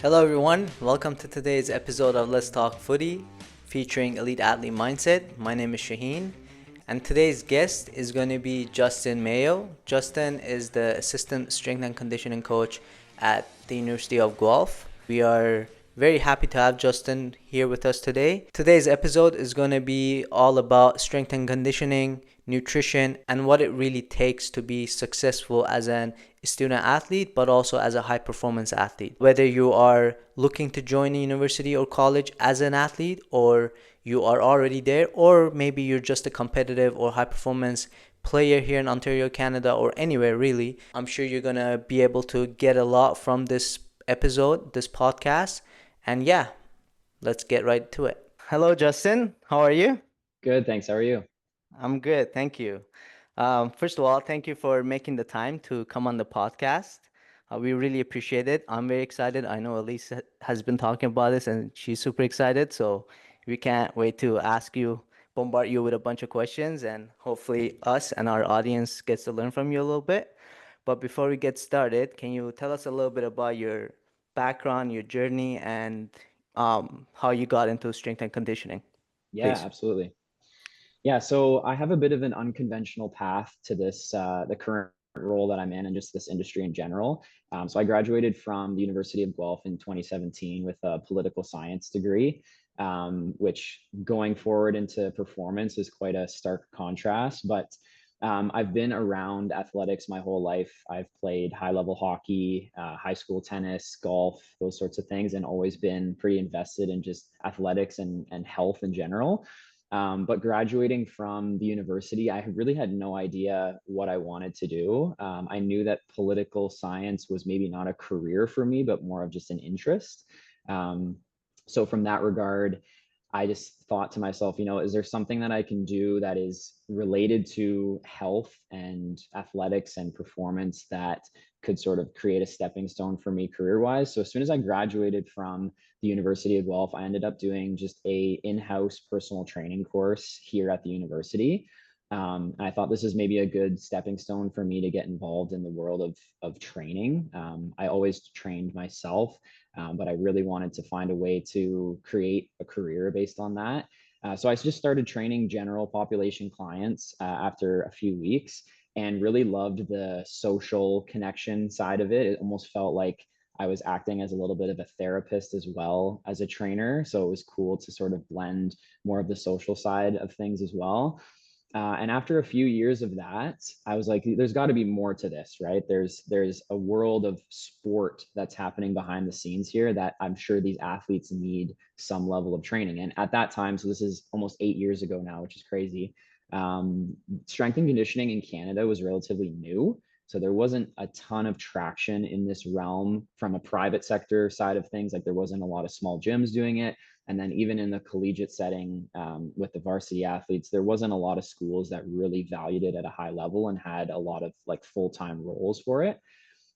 Hello, everyone. Welcome to today's episode of Let's Talk Footy featuring Elite Athlete Mindset. My name is Shaheen, and today's guest is going to be Justin Mayo. Justin is the Assistant Strength and Conditioning Coach at the University of Guelph. We are very happy to have Justin here with us today. Today's episode is going to be all about strength and conditioning, nutrition, and what it really takes to be successful as an student athlete, but also as a high performance athlete. Whether you are looking to join a university or college as an athlete, or you are already there, or maybe you're just a competitive or high performance player here in Ontario, Canada, or anywhere really, I'm sure you're gonna be able to get a lot from this episode, this podcast. And yeah, let's get right to it. Hello, Justin. How are you? Good, thanks. How are you? I'm good, thank you. First of all, thank you for making the time to come on the podcast. We really appreciate it. I'm very excited. I know Elise has been talking about this and she's super excited. So we can't wait to bombard you with a bunch of questions, and hopefully us and our audience gets to learn from you a little bit. But before we get started, can you tell us a little bit about your background, your journey, and how you got into strength and conditioning, Yeah, please? absolutely. Yeah, so I have a bit of an unconventional path to this, the current role that I'm in and just this industry in general. So I graduated from the University of Guelph in 2017 with a political science degree, which going forward into performance is quite a stark contrast. But I've been around athletics my whole life. I've played high level hockey, high school tennis, golf, those sorts of things, and always been pretty invested in just athletics and health in general. But graduating from the university, I really had no idea what I wanted to do. I knew that political science was maybe not a career for me, but more of just an interest. Um, so from that regard, I just thought to myself, is there something that I can do that is related to health and athletics and performance that could sort of create a stepping stone for me career wise? So as soon as I graduated from the University of Guelph, I ended up doing just a in-house personal training course here at the university. And I thought this is maybe a good stepping stone for me to get involved in the world of training. I always trained myself, but I really wanted to find a way to create a career based on that. So I just started training general population clients after a few weeks and really loved the social connection side of it. It almost felt like I was acting as a little bit of a therapist as well as a trainer. So it was cool to sort of blend more of the social side of things as well. And after a few years of that, I was like, there's got to be more to this, right? There's a world of sport that's happening behind the scenes here that I'm sure these athletes need some level of training. And at that time, so this is almost 8 years ago now, which is crazy. Strength and conditioning in Canada was relatively new. So there wasn't a ton of traction in this realm from a private sector side of things. Like there wasn't a lot of small gyms doing it. And then even in the collegiate setting with the varsity athletes, there wasn't a lot of schools that really valued it at a high level and had a lot of like full-time roles for it.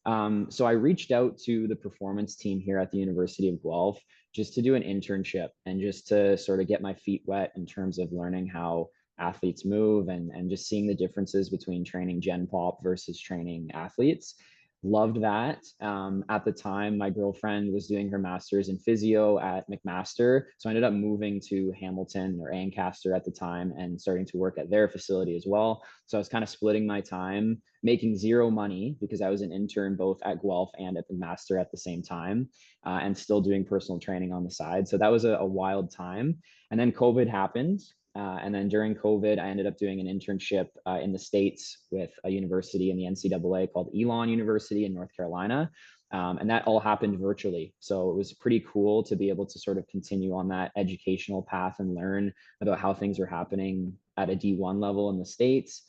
So I reached out to the performance team here at the University of Guelph just to do an internship and just to sort of get my feet wet in terms of learning how athletes move and just seeing the differences between training Gen Pop versus training athletes. Loved that. At the time, my girlfriend was doing her master's in physio at McMaster. So I ended up moving to Hamilton or Ancaster at the time and starting to work at their facility as well. So I was kind of splitting my time, making zero money because I was an intern both at Guelph and at McMaster at the same time, and still doing personal training on the side. So that was a wild time. And then COVID happened. And then during COVID, I ended up doing an internship in the States with a university in the NCAA called Elon University in North Carolina. And that all happened virtually. So it was pretty cool to be able to sort of continue on that educational path and learn about how things are happening at a D1 level in the States.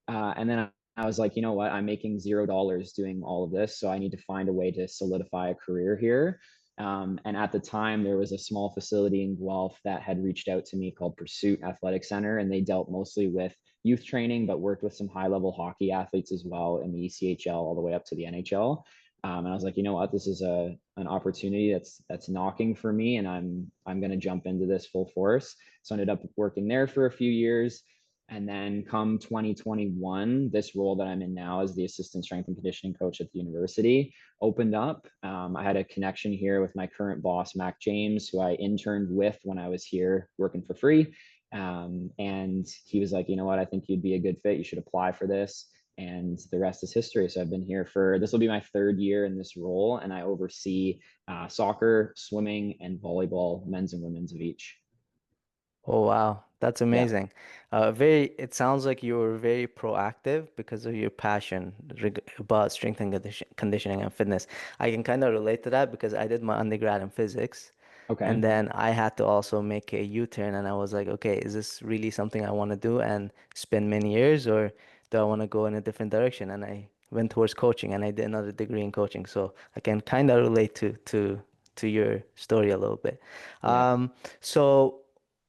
And then I was like, you know what? I'm making $0 doing all of this. So I need to find a way to solidify a career here. And at the time, there was a small facility in Guelph that had reached out to me called Pursuit Athletic Center, and they dealt mostly with youth training, but worked with some high level hockey athletes as well in the ECHL all the way up to the NHL. And I was like, you know what, this is an opportunity that's knocking for me, and I'm going to jump into this full force. So I ended up working there for a few years. And then come 2021, this role that I'm in now as the assistant strength and conditioning coach at the university opened up. I had a connection here with my current boss, Mac James, who I interned with when I was here working for free. And he was like, you know what, I think you'd be a good fit. You should apply for this. And the rest is history. So I've been here for, this will be my third year in this role, and I oversee soccer, swimming, and volleyball, men's and women's of each. Oh wow, that's Yeah. amazing. It sounds like you were very proactive because of your passion about strength and conditioning and fitness. I can kind of relate to that because I did my undergrad in physics, and Okay. then I had to also make a U-turn, and I was like, okay, is this really something I want to do and spend many years, or do I want to go in a different direction? And I went towards coaching, and I did another degree in coaching, so I can kind of relate to your story a little bit. Yeah. So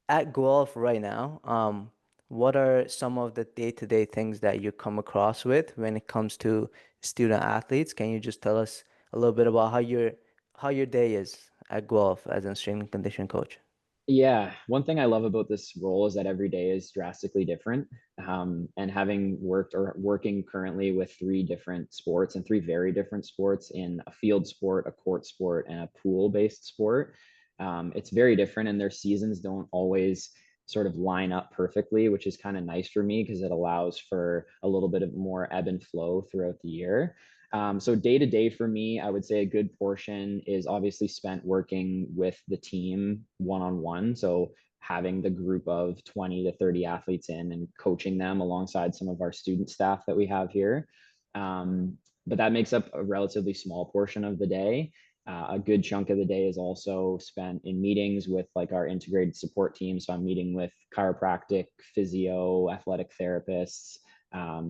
at Guelph right now, what are some of the day-to-day things that you come across with when it comes to student athletes? Can you just tell us a little bit about how your day is at Guelph as a strength and conditioning coach? Yeah, one thing I love about this role is that every day is drastically different. And having worked or working currently with three different sports and three very different sports in a field sport, a court sport, and a pool-based sport, it's very different, and their seasons don't always sort of line up perfectly, which is kind of nice for me because it allows for a little bit of more ebb and flow throughout the year. So day to day for me, I would say a good portion is obviously spent working with the team one on one. So having the group of 20 to 30 athletes in and coaching them alongside some of our student staff that we have here. But that makes up a relatively small portion of the day. A good chunk of the day is also spent in meetings with like our integrated support team. So I'm meeting with chiropractic, physio, athletic therapists,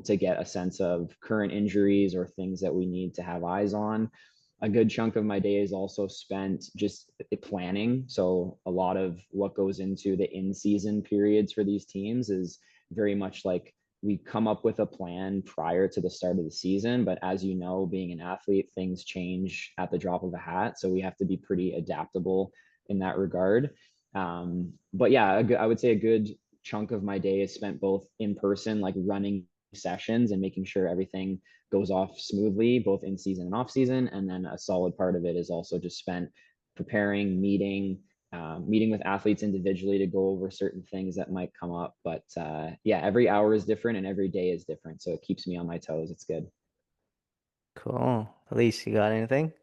to get a sense of current injuries or things that we need to have eyes on. A good chunk of my day is also spent just planning. So a lot of what goes into the in-season periods for these teams is very much like we come up with a plan prior to the start of the season. But as you know, being an athlete, things change at the drop of a hat. So we have to be pretty adaptable in that regard. But yeah, I would say a good chunk of my day is spent both in person, like running sessions and making sure everything goes off smoothly, both in season and off season. And then a solid part of it is also just spent preparing, meeting with athletes individually to go over certain things that might come up. But yeah, every hour is different and every day is different. So it keeps me on my toes. It's good. Cool. Elise, you got anything?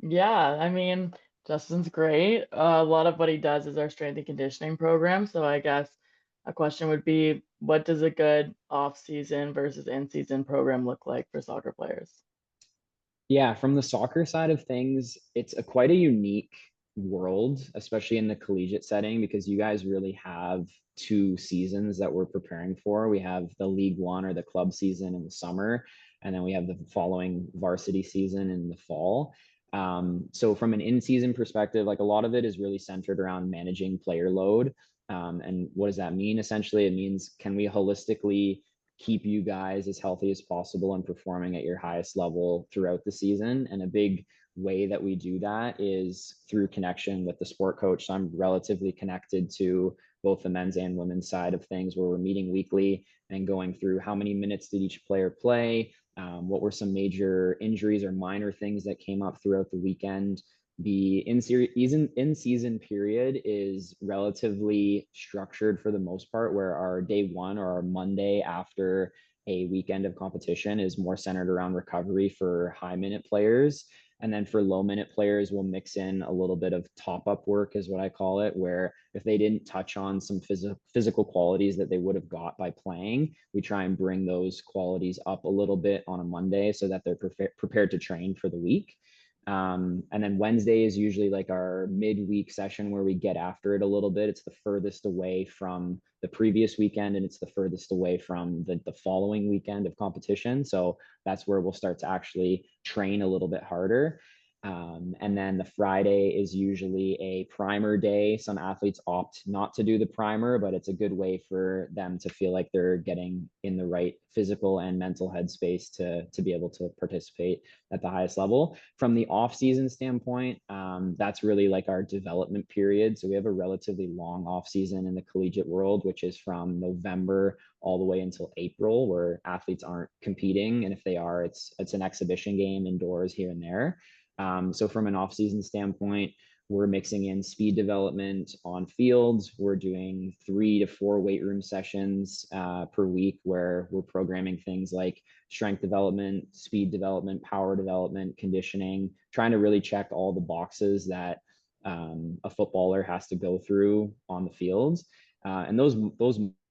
Yeah, I mean, Justin's great. A lot of what he does is our strength and conditioning program. So I guess a question would be, what does a good off-season versus in-season program look like for soccer players? Yeah, from the soccer side of things, it's quite a unique world, especially in the collegiate setting, because you guys really have two seasons that we're preparing for. We have the League One or the club season in the summer, and then we have the following varsity season in the fall. So from an in-season perspective, like a lot of it is really centered around managing player load. And what does that mean? Essentially, it means can we holistically keep you guys as healthy as possible and performing at your highest level throughout the season. And a big way that we do that is through connection with the sport coach. So I'm relatively connected to both the men's and women's side of things, where we're meeting weekly and going through how many minutes did each player play, what were some major injuries or minor things that came up throughout the weekend. The in season period is relatively structured for the most part, where our day one or our Monday after a weekend of competition is more centered around recovery for high minute players. And then for low minute players, we'll mix in a little bit of top up work, is what I call it, where if they didn't touch on some physical qualities that they would have got by playing, we try and bring those qualities up a little bit on a Monday so that they're prepared to train for the week. And then Wednesday is usually like our midweek session where we get after it a little bit. It's the furthest away from the previous weekend, and it's the furthest away from the following weekend of competition. So that's where we'll start to actually train a little bit harder. And then the Friday is usually a primer day. Some athletes opt not to do the primer, but it's a good way for them to feel like they're getting in the right physical and mental headspace to be able to participate at the highest level. From the off-season standpoint, that's really like our development period. So we have a relatively long off-season in the collegiate world, which is from November all the way until April, where athletes aren't competing. And if they are, it's an exhibition game indoors here and there. So from an off-season standpoint, we're mixing in speed development on fields. We're doing 3 to 4 weight room sessions per week where we're programming things like strength development, speed development, power development, conditioning, trying to really check all the boxes that a footballer has to go through on the fields. And those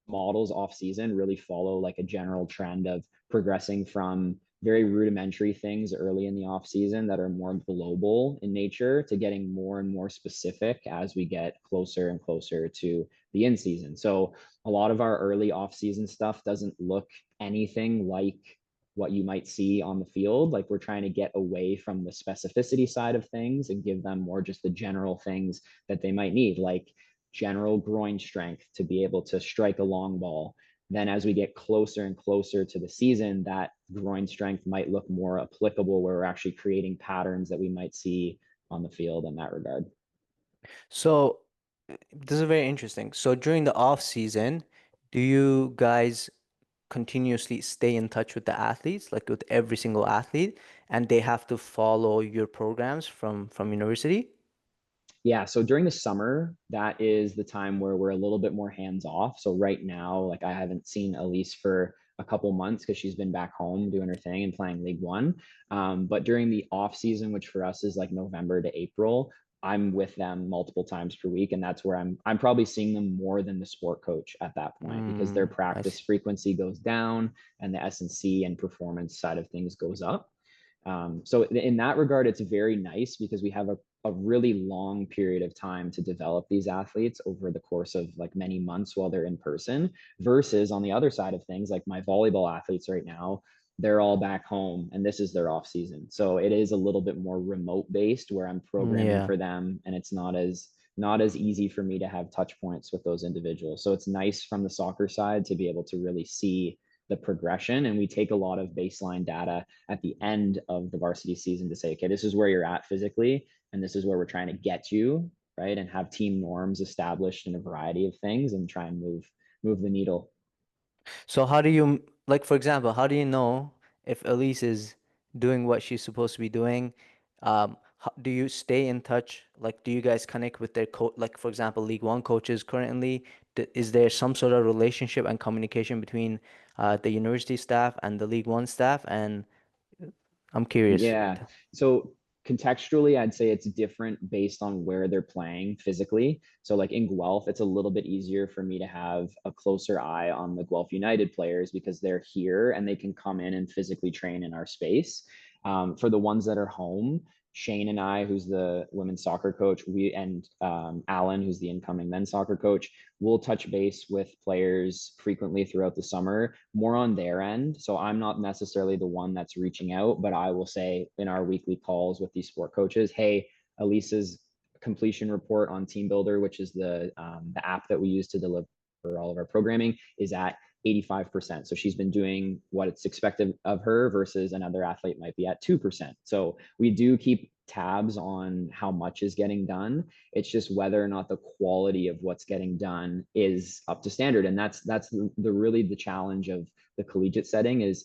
models off season really follow like a general trend of progressing from very rudimentary things early in the off season that are more global in nature to getting more and more specific as we get closer and closer to the in season. So a lot of our early off season stuff doesn't look anything like what you might see on the field. Like we're trying to get away from the specificity side of things and give them more just the general things that they might need, like general groin strength to be able to strike a long ball. Then as we get closer and closer to the season, that groin strength might look more applicable where we're actually creating patterns that we might see on the field in that regard. So this is very interesting. So during the off season, do you guys continuously stay in touch with the athletes, like with every single athlete, and they have to follow your programs from university? Yeah, so during the summer, that is the time where we're a little bit more hands off. So right now, like I haven't seen Elise for a couple months because she's been back home doing her thing and playing League One. But during the off season, which for us is like November to April, I'm with them multiple times per week, and that's where I'm probably seeing them more than the sport coach at that point because their I practice see. frequency goes down and the S&C and performance side of things goes up. So in that regard, it's very nice because we have a really long period of time to develop these athletes over the course of like many months while they're in person versus on the other side of things, like my volleyball athletes right now, they're all back home and this is their off season. So it is a little bit more remote based where I'm programming Yeah. for them and it's not as easy for me to have touch points with those individuals. So it's nice from the soccer side to be able to really see the progression. And we take a lot of baseline data at the end of the varsity season to say, okay, this is where you're at physically, and this is where we're trying to get you, right? And have team norms established in a variety of things and try and move the needle. So how do you, like for example, how do you know if Elise is doing what she's supposed to be doing? Do you stay in touch? Like, do you guys connect with their coach? Like, for example, League One coaches currently, is there some sort of relationship and communication between the university staff and the League One staff? And I'm curious. Yeah. So contextually, I'd say it's different based on where they're playing physically. So like in Guelph, it's a little bit easier for me to have a closer eye on the Guelph United players because they're here and they can come in and physically train in our space. For the ones that are home, Shane and I, who's the women's soccer coach, we and Alan, who's the incoming men's soccer coach, we'll touch base with players frequently throughout the summer, more on their end. So I'm not necessarily the one that's reaching out, but I will say in our weekly calls with these sport coaches, hey, Elisa's completion report on Team Builder, which is the app that we use to deliver all of our programming, is at 85%. So she's been doing what it's expected of her versus another athlete might be at 2%. So we do keep tabs on how much is getting done. It's just whether or not the quality of what's getting done is up to standard. And that's the really the challenge of the collegiate setting is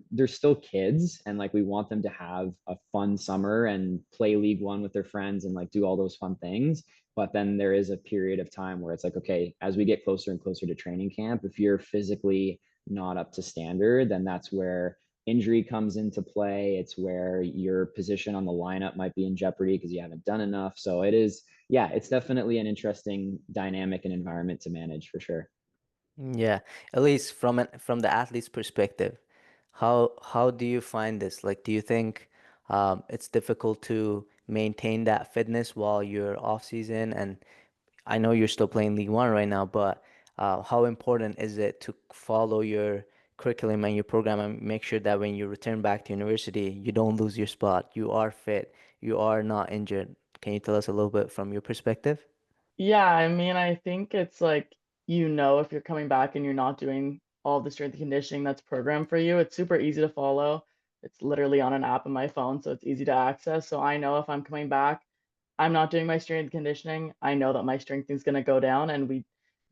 they're still kids and like we want them to have a fun summer and play League One with their friends and like do all those fun things. But then there is a period of time where it's like, okay, as we get closer and closer to training camp, if you're physically not up to standard, then that's where injury comes into play. It's where your position on the lineup might be in jeopardy because you haven't done enough. So it is, yeah, it's definitely an interesting dynamic and environment to manage for sure. Yeah, at least from the athlete's perspective, how do you find this? Like, do you think it's difficult to maintain that fitness while you're off season? And I know you're still playing League One right now, but how important is it to follow your curriculum and your program and make sure that when you return back to university, you don't lose your spot. You are fit. You are not injured. Can you tell us a little bit from your perspective? Yeah, I mean, I think it's like, if you're coming back and you're not doing all the strength and conditioning that's programmed for you, it's super easy to follow. It's literally on an app on my phone, so it's easy to access. So I know if I'm coming back, I'm not doing my strength and conditioning. I know that my strength is going to go down, and we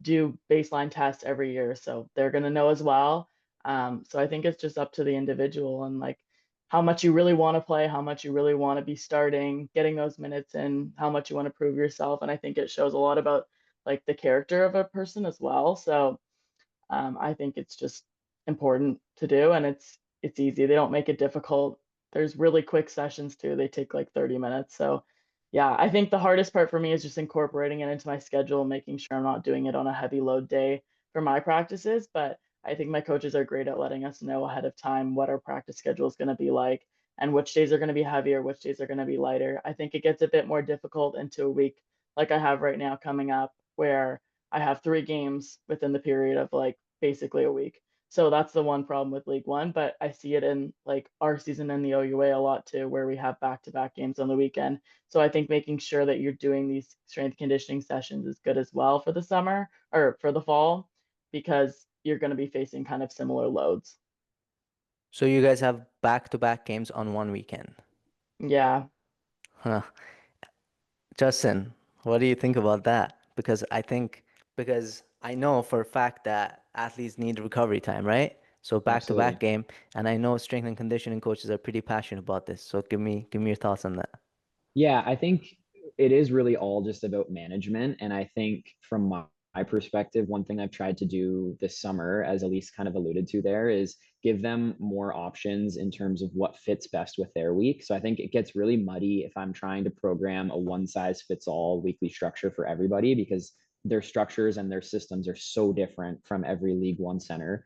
do baseline tests every year, so they're going to know as well. So I think it's just up to the individual and like how much you really want to play, how much you really want to be starting, getting those minutes in, how much you want to prove yourself. And I think it shows a lot about like the character of a person as well. So I think it's just important to do, and it's easy. They don't make it difficult. There's really quick sessions too. They take like 30 minutes. So yeah, I think the hardest part for me is just incorporating it into my schedule, making sure I'm not doing it on a heavy load day for my practices. But I think my coaches are great at letting us know ahead of time what our practice schedule is going to be like and which days are going to be heavier, which days are going to be lighter. I think it gets a bit more difficult into a week like I have right now coming up, where I have 3 games within the period of like basically a week. So that's the one problem with League One, but I see it in like our season in the OUA a lot too, where we have back-to-back games on the weekend. So I think making sure that you're doing these strength conditioning sessions is good as well for the summer or for the fall, because you're going to be facing kind of similar loads. So you guys have back-to-back games on one weekend. Yeah. Huh. Justin, what do you think about that? Because I know for a fact that athletes need recovery time, right? So back-to-back Absolutely. game, and I know strength and conditioning coaches are pretty passionate about this. So give me your thoughts on that. Yeah, I think it is really all just about management. And I think from my perspective, one thing I've tried to do this summer, as Elise kind of alluded to there, is give them more options in terms of what fits best with their week. So I think it gets really muddy if I'm trying to program a one size fits all weekly structure for everybody, because their structures and their systems are so different from every League One center.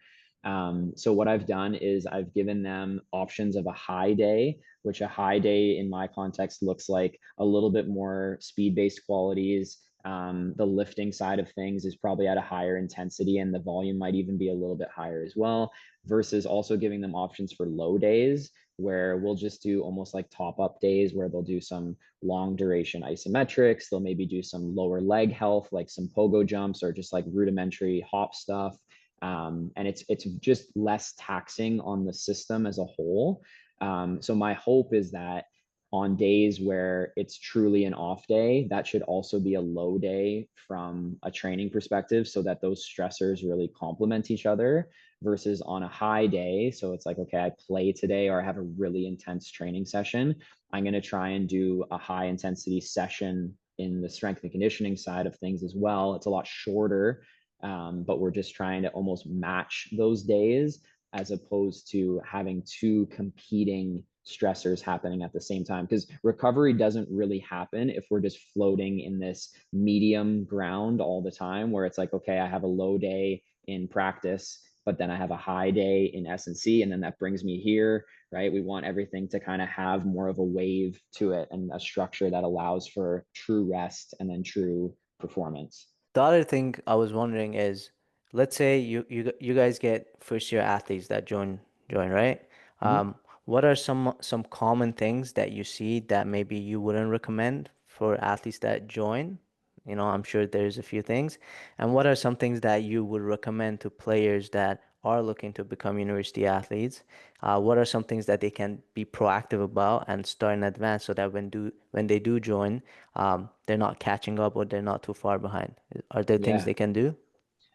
So what I've done is I've given them options of a high day, which a high day in my context looks like a little bit more speed-based qualities. The lifting side of things is probably at a higher intensity, and the volume might even be a little bit higher as well, versus also giving them options for low days where we'll just do almost like top up days where they'll do some long duration isometrics. They'll maybe do some lower leg health, like some pogo jumps or just like rudimentary hop stuff. And it's just less taxing on the system as a whole. So my hope is that on days where it's truly an off day, that should also be a low day from a training perspective, so that those stressors really complement each other, versus on a high day. So it's like, okay, I play today or I have a really intense training session. I'm going to try and do a high intensity session in the strength and conditioning side of things as well. It's a lot shorter, but we're just trying to almost match those days as opposed to having two competing stressors happening at the same time, because recovery doesn't really happen if we're just floating in this medium ground all the time, where it's like, okay, I have a low day in practice, but then I have a high day in S&C, and then that brings me here, right? We want everything to kind of have more of a wave to it and a structure that allows for true rest and then true performance. The other thing I was wondering is, let's say you guys get first year athletes that join, right? Mhm. What are some common things that you see that maybe you wouldn't recommend for athletes that join? I'm sure there's a few things. And what are some things that you would recommend to players that are looking to become university athletes? What are some things that they can be proactive about and start in advance so that when they do join, they're not catching up or they're not too far behind? Are there things Yeah. they can do?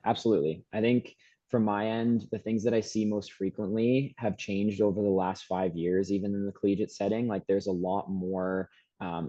Absolutely. I think from my end, the things that I see most frequently have changed over the last 5 years, even in the collegiate setting. Like there's a lot more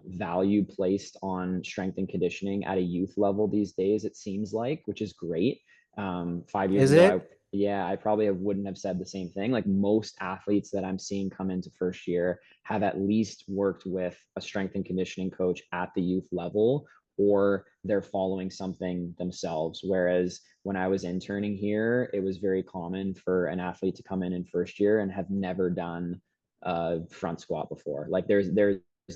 value placed on strength and conditioning at a youth level these days, it seems like, which is great. 5 years Is ago, it? I probably wouldn't have said the same thing. Like most athletes that I'm seeing come into first year have at least worked with a strength and conditioning coach at the youth level, or they're following something themselves. Whereas when I was interning here, it was very common for an athlete to come in first year and have never done a front squat before. Like there's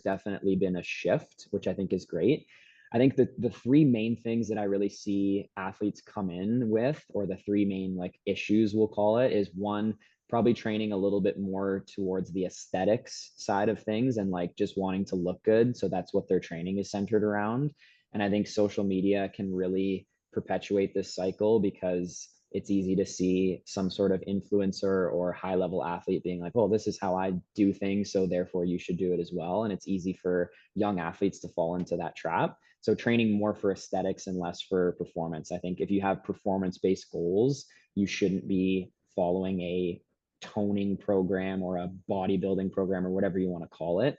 definitely been a shift, which I think is great. I think that the three main things that I really see athletes come in with, or the three main like issues we'll call it, is one, probably training a little bit more towards the aesthetics side of things and like just wanting to look good. So that's what their training is centered around. And I think social media can really perpetuate this cycle because it's easy to see some sort of influencer or high level athlete being like, well, this is how I do things, so therefore you should do it as well. And it's easy for young athletes to fall into that trap. So training more for aesthetics and less for performance. I think if you have performance based goals, you shouldn't be following a toning program or a bodybuilding program or whatever you want to call it.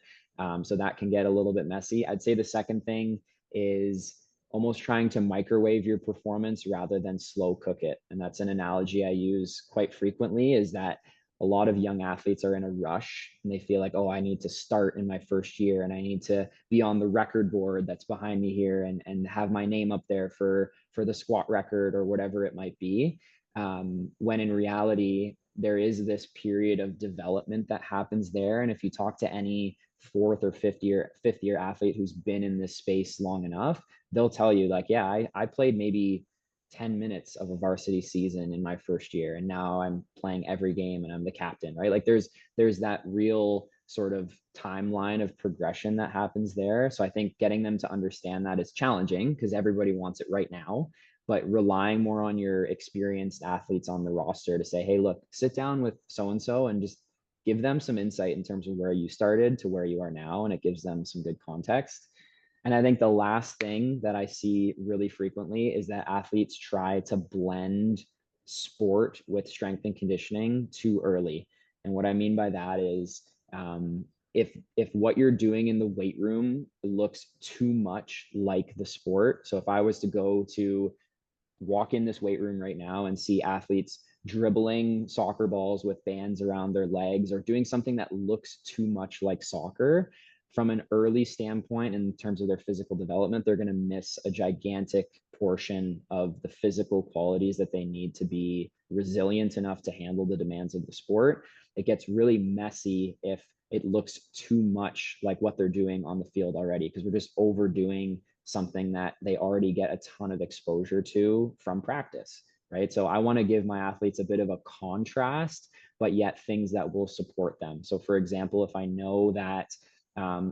So that can get a little bit messy. I'd say the second thing is almost trying to microwave your performance rather than slow cook it. And that's an analogy I use quite frequently, is that a lot of young athletes are in a rush and they feel like, oh, I need to start in my first year and I need to be on the record board that's behind me here and have my name up there for the squat record or whatever it might be. When in reality, there is this period of development that happens there. And if you talk to any fourth or fifth year athlete who's been in this space long enough, they'll tell you like, yeah, I played maybe 10 minutes of a varsity season in my first year and now I'm playing every game and I'm the captain, right? Like there's that real sort of timeline of progression that happens there. So I think getting them to understand that is challenging because everybody wants it right now, but relying more on your experienced athletes on the roster to say, hey, look, sit down with so and so and just give them some insight in terms of where you started to where you are now, and it gives them some good context. And I think the last thing that I see really frequently is that athletes try to blend sport with strength and conditioning too early. And what I mean by that is, if what you're doing in the weight room looks too much like the sport. So if I was to go to walk in this weight room right now and see athletes dribbling soccer balls with bands around their legs or doing something that looks too much like soccer, from an early standpoint in terms of their physical development, they're going to miss a gigantic portion of the physical qualities that they need to be resilient enough to handle the demands of the sport. It gets really messy if it looks too much like what they're doing on the field already, because we're just overdoing something that they already get a ton of exposure to from practice, right? So I want to give my athletes a bit of a contrast, but yet things that will support them. So for example, if I know that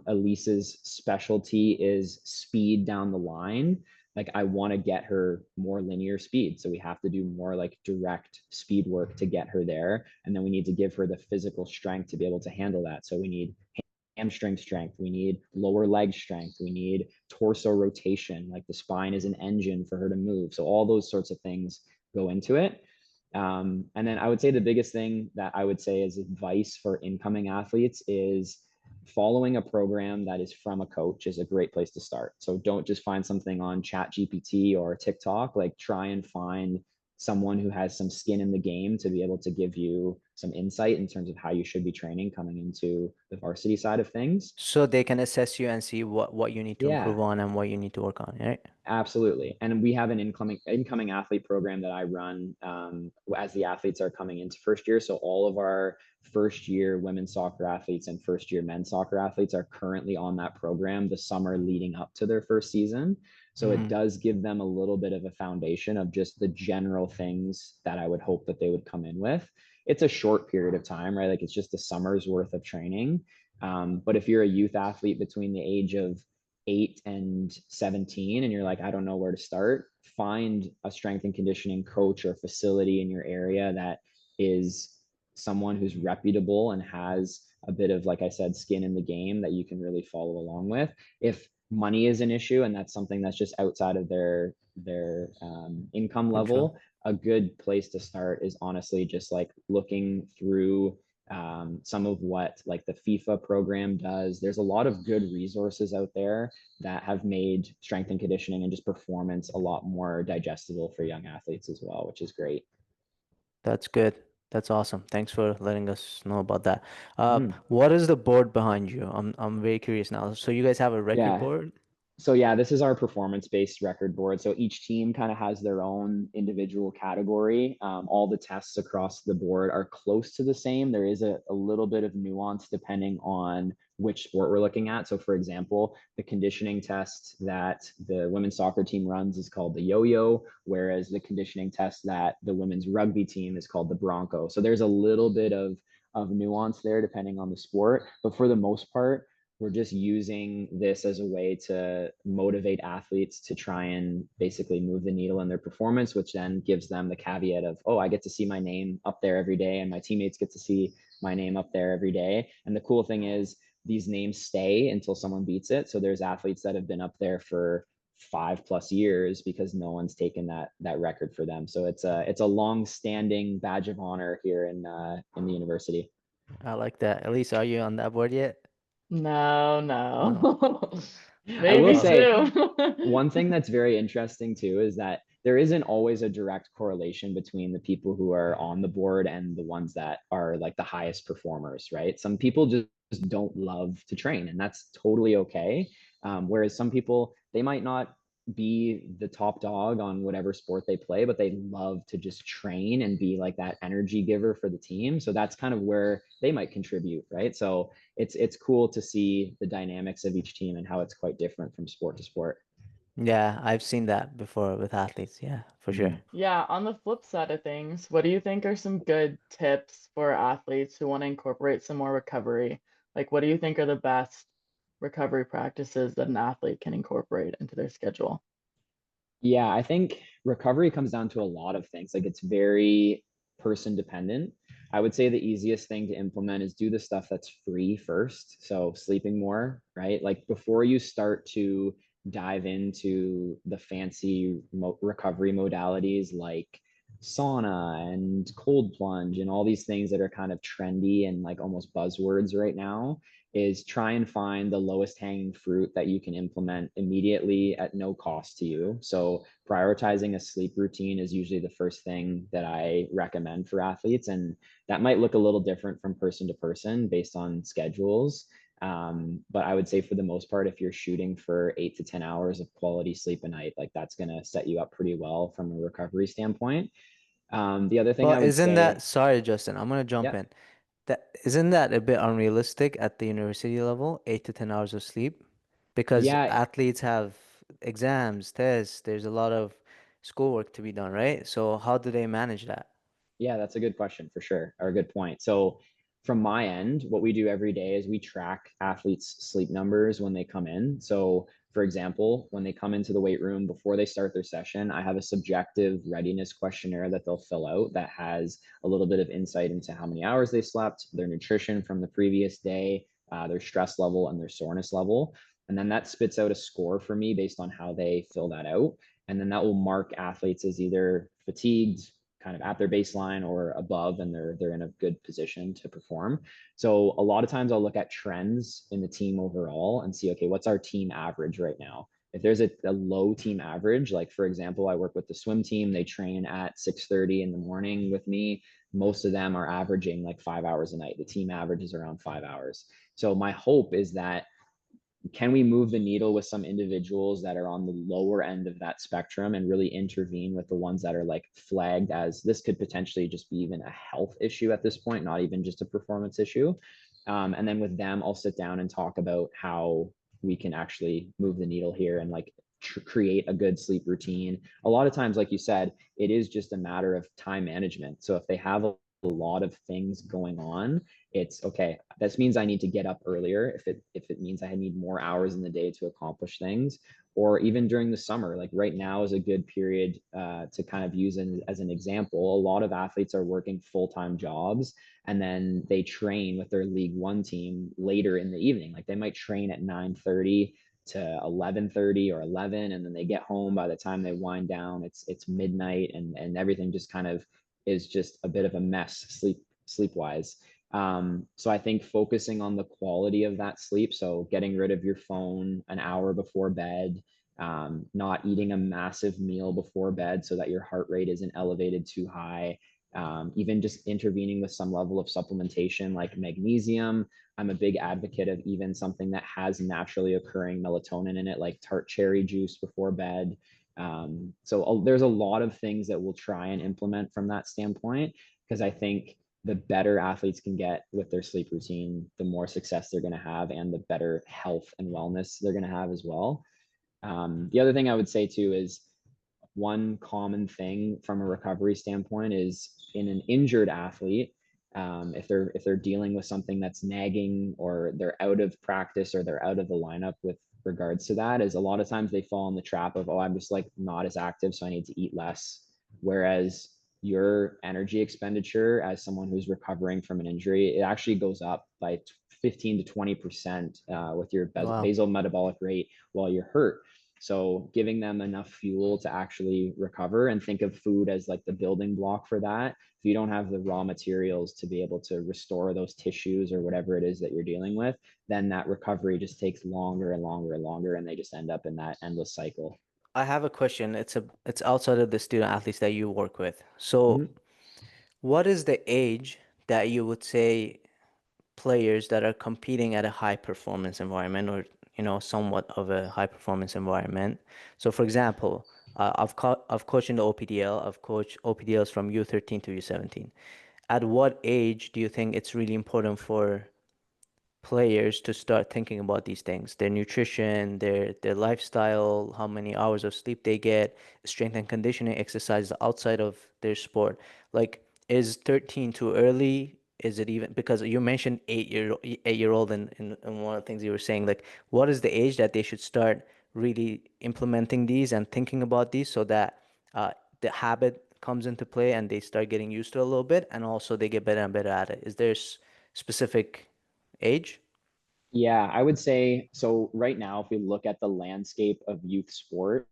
Elise's specialty is speed down the line, like I want to get her more linear speed. So we have to do more like direct speed work to get her there. And then we need to give her the physical strength to be able to handle that. So we need hamstring strength, we need lower leg strength, we need torso rotation, like the spine is an engine for her to move. So all those sorts of things go into it. And then I would say the biggest thing that I would say is advice for incoming athletes is following a program that is from a coach is a great place to start. So don't just find something on Chat GPT or TikTok, like try and find someone who has some skin in the game to be able to give you some insight in terms of how you should be training coming into the varsity side of things. So they can assess you and see what you need to Yeah, improve on and what you need to work on, right? absolutely. And we have an incoming athlete program that I run as the athletes are coming into first year. So all of our first year women's soccer athletes and first year men's soccer athletes are currently on that program the summer leading up to their first season. So it does give them a little bit of a foundation of just the general things that I would hope that they would come in with. It's a short period of time, right? Like it's just a summer's worth of training. But if you're a youth athlete between the age of 8 and 17 and you're like, I don't know where to start, find a strength and conditioning coach or facility in your area that is someone who's reputable and has a bit of, like I said, skin in the game that you can really follow along with. If money is an issue and that's something that's just outside of their income Control. level, a good place to start is honestly just like looking through some of what like the FIFA program does. There's a lot of good resources out there that have made strength and conditioning and just performance a lot more digestible for young athletes as well, which is great. That's good. That's awesome. Thanks for letting us know about that. Mhm. What is the board behind you? I'm very curious now. So you guys have a record Yeah. board? So yeah, this is our performance-based record board. So each team kind of has their own individual category. All the tests across the board are close to the same. There is a little bit of nuance depending on which sport we're looking at. So for example, the conditioning test that the women's soccer team runs is called the yo-yo, whereas the conditioning test that the women's rugby team is called the bronco. So there's a little bit of nuance there depending on the sport, but for the most part, we're just using this as a way to motivate athletes to try and basically move the needle in their performance, which then gives them the caveat of, oh, I get to see my name up there every day and my teammates get to see my name up there every day. And the cool thing is these names stay until someone beats it. So there's athletes that have been up there for 5+ years because no one's taken that record for them. So it's a long standing badge of honor here in the university. I like that. Elise, are you on that board yet? No, No. no. I will Maybe say two. one thing that's very interesting too is that there isn't always a direct correlation between the people who are on the board and the ones that are like the highest performers, right? Some people just don't love to train, and that's totally okay. Whereas some people, they might not be the top dog on whatever sport they play, but they love to just train and be like that energy giver for the team. So that's kind of where they might contribute, right? So it's cool to see the dynamics of each team and how it's quite different from sport to sport. Yeah, I've seen that before with athletes. Yeah, for sure. Mhm. Yeah, on the flip side of things, what do you think are some good tips for athletes who want to incorporate some more recovery? Like, what do you think are the best recovery practices that an athlete can incorporate into their schedule? Yeah, I think recovery comes down to a lot of things. Like it's very person dependent. I would say the easiest thing to implement is do the stuff that's free first. So sleeping more, right? Like before you start to dive into the fancy recovery modalities like sauna and cold plunge and all these things that are kind of trendy and like almost buzzwords right now, is try and find the lowest hanging fruit that you can implement immediately at no cost to you. So prioritizing a sleep routine is usually the first thing that I recommend for athletes. And that might look a little different from person to person based on schedules. But I would say for the most part, if you're shooting for 8 to 10 hours of quality sleep a night, like that's going to set you up pretty well from a recovery standpoint. The other thing I But would isn't that, say, sorry, Justin, I'm gonna jump yeah, in. That isn't that a bit unrealistic at the university level, 8 to 10 hours of sleep? Because yeah, athletes have exams, tests, there's a lot of schoolwork to be done, right? So how do they manage that? Yeah, that's a good question for sure, or a good point. So, from my end, what we do every day is we track athletes' sleep numbers when they come in. So, for example, when they come into the weight room before they start their session, I have a subjective readiness questionnaire that they'll fill out that has a little bit of insight into how many hours they slept, their nutrition from the previous day, their stress level, and their soreness level. And then that spits out a score for me based on how they fill that out. And then that will mark athletes as either fatigued, kind of at their baseline or above, and they're in a good position to perform. So a lot of times I'll look at trends in the team overall and see, okay, what's our team average right now? If there's a low team average, like for example, I work with the swim team, they train at 6:30 in the morning with me. Most of them are averaging like 5 hours a night. The team average is around 5 hours. So my hope is that, can we move the needle with some individuals that are on the lower end of that spectrum and really intervene with the ones that are like flagged as this could potentially just be even a health issue at this point, not even just a performance issue. And then with them, I'll sit down and talk about how we can actually move the needle here and like create a good sleep routine. A lot of times, like you said, it is just a matter of time management. So if they have a lot of things going on, it's okay, this means I need to get up earlier. If it means I need more hours in the day to accomplish things, or even during the summer, like right now is a good period to kind of use as an example. A lot of athletes are working full-time jobs, and then they train with their League One team later in the evening. Like they might train at 9:30 to 11:30 or 11, and then they get home. By the time they wind down, it's midnight, and everything just kind of is just a bit of a mess sleep wise. So I think focusing on the quality of that sleep, so getting rid of your phone an hour before bed, not eating a massive meal before bed so that your heart rate isn't elevated too high, even just intervening with some level of supplementation like magnesium. I'm a big advocate of even something that has naturally occurring melatonin in it, like tart cherry juice before bed. So there's a lot of things that we'll try and implement from that standpoint, because I think the better athletes can get with their sleep routine, the more success they're going to have, and the better health and wellness they're going to have as well. The other thing I would say too is one common thing from a recovery standpoint is in an injured athlete, if they're dealing with something that's nagging, or they're out of practice, or they're out of the lineup with regards to that, is a lot of times they fall in the trap of, oh, I'm just like not as active, so I need to eat less. Whereas your energy expenditure as someone who's recovering from an injury, it actually goes up by 15 to 20% with your Wow. basal metabolic rate while you're hurt. So giving them enough fuel to actually recover, and think of food as like the building block for that. If you don't have the raw materials to be able to restore those tissues or whatever it is that you're dealing with, then that recovery just takes longer and longer and longer, and they just end up in that endless cycle. I have a question. It's outside of the student athletes that you work with. So, Mhm. what is the age that you would say players that are competing at a high performance environment, or somewhat of a high performance environment? So for example, I've coached in the OPDL. I've coached OPDLs from U13 to U17. At what age do you think it's really important for players to start thinking about these things, their nutrition, their lifestyle, how many hours of sleep they get, strength and conditioning exercises outside of their sport? Like, is 13 too early? Is it even, because you mentioned 8-year old in one of the things you were saying, like, what is the age that they should start really implementing these and thinking about these, so that the habit comes into play and they start getting used to it a little bit, and also they get better and better at it? Is there specific age? Yeah, I would say so. Right now, if we look at the landscape of youth sport,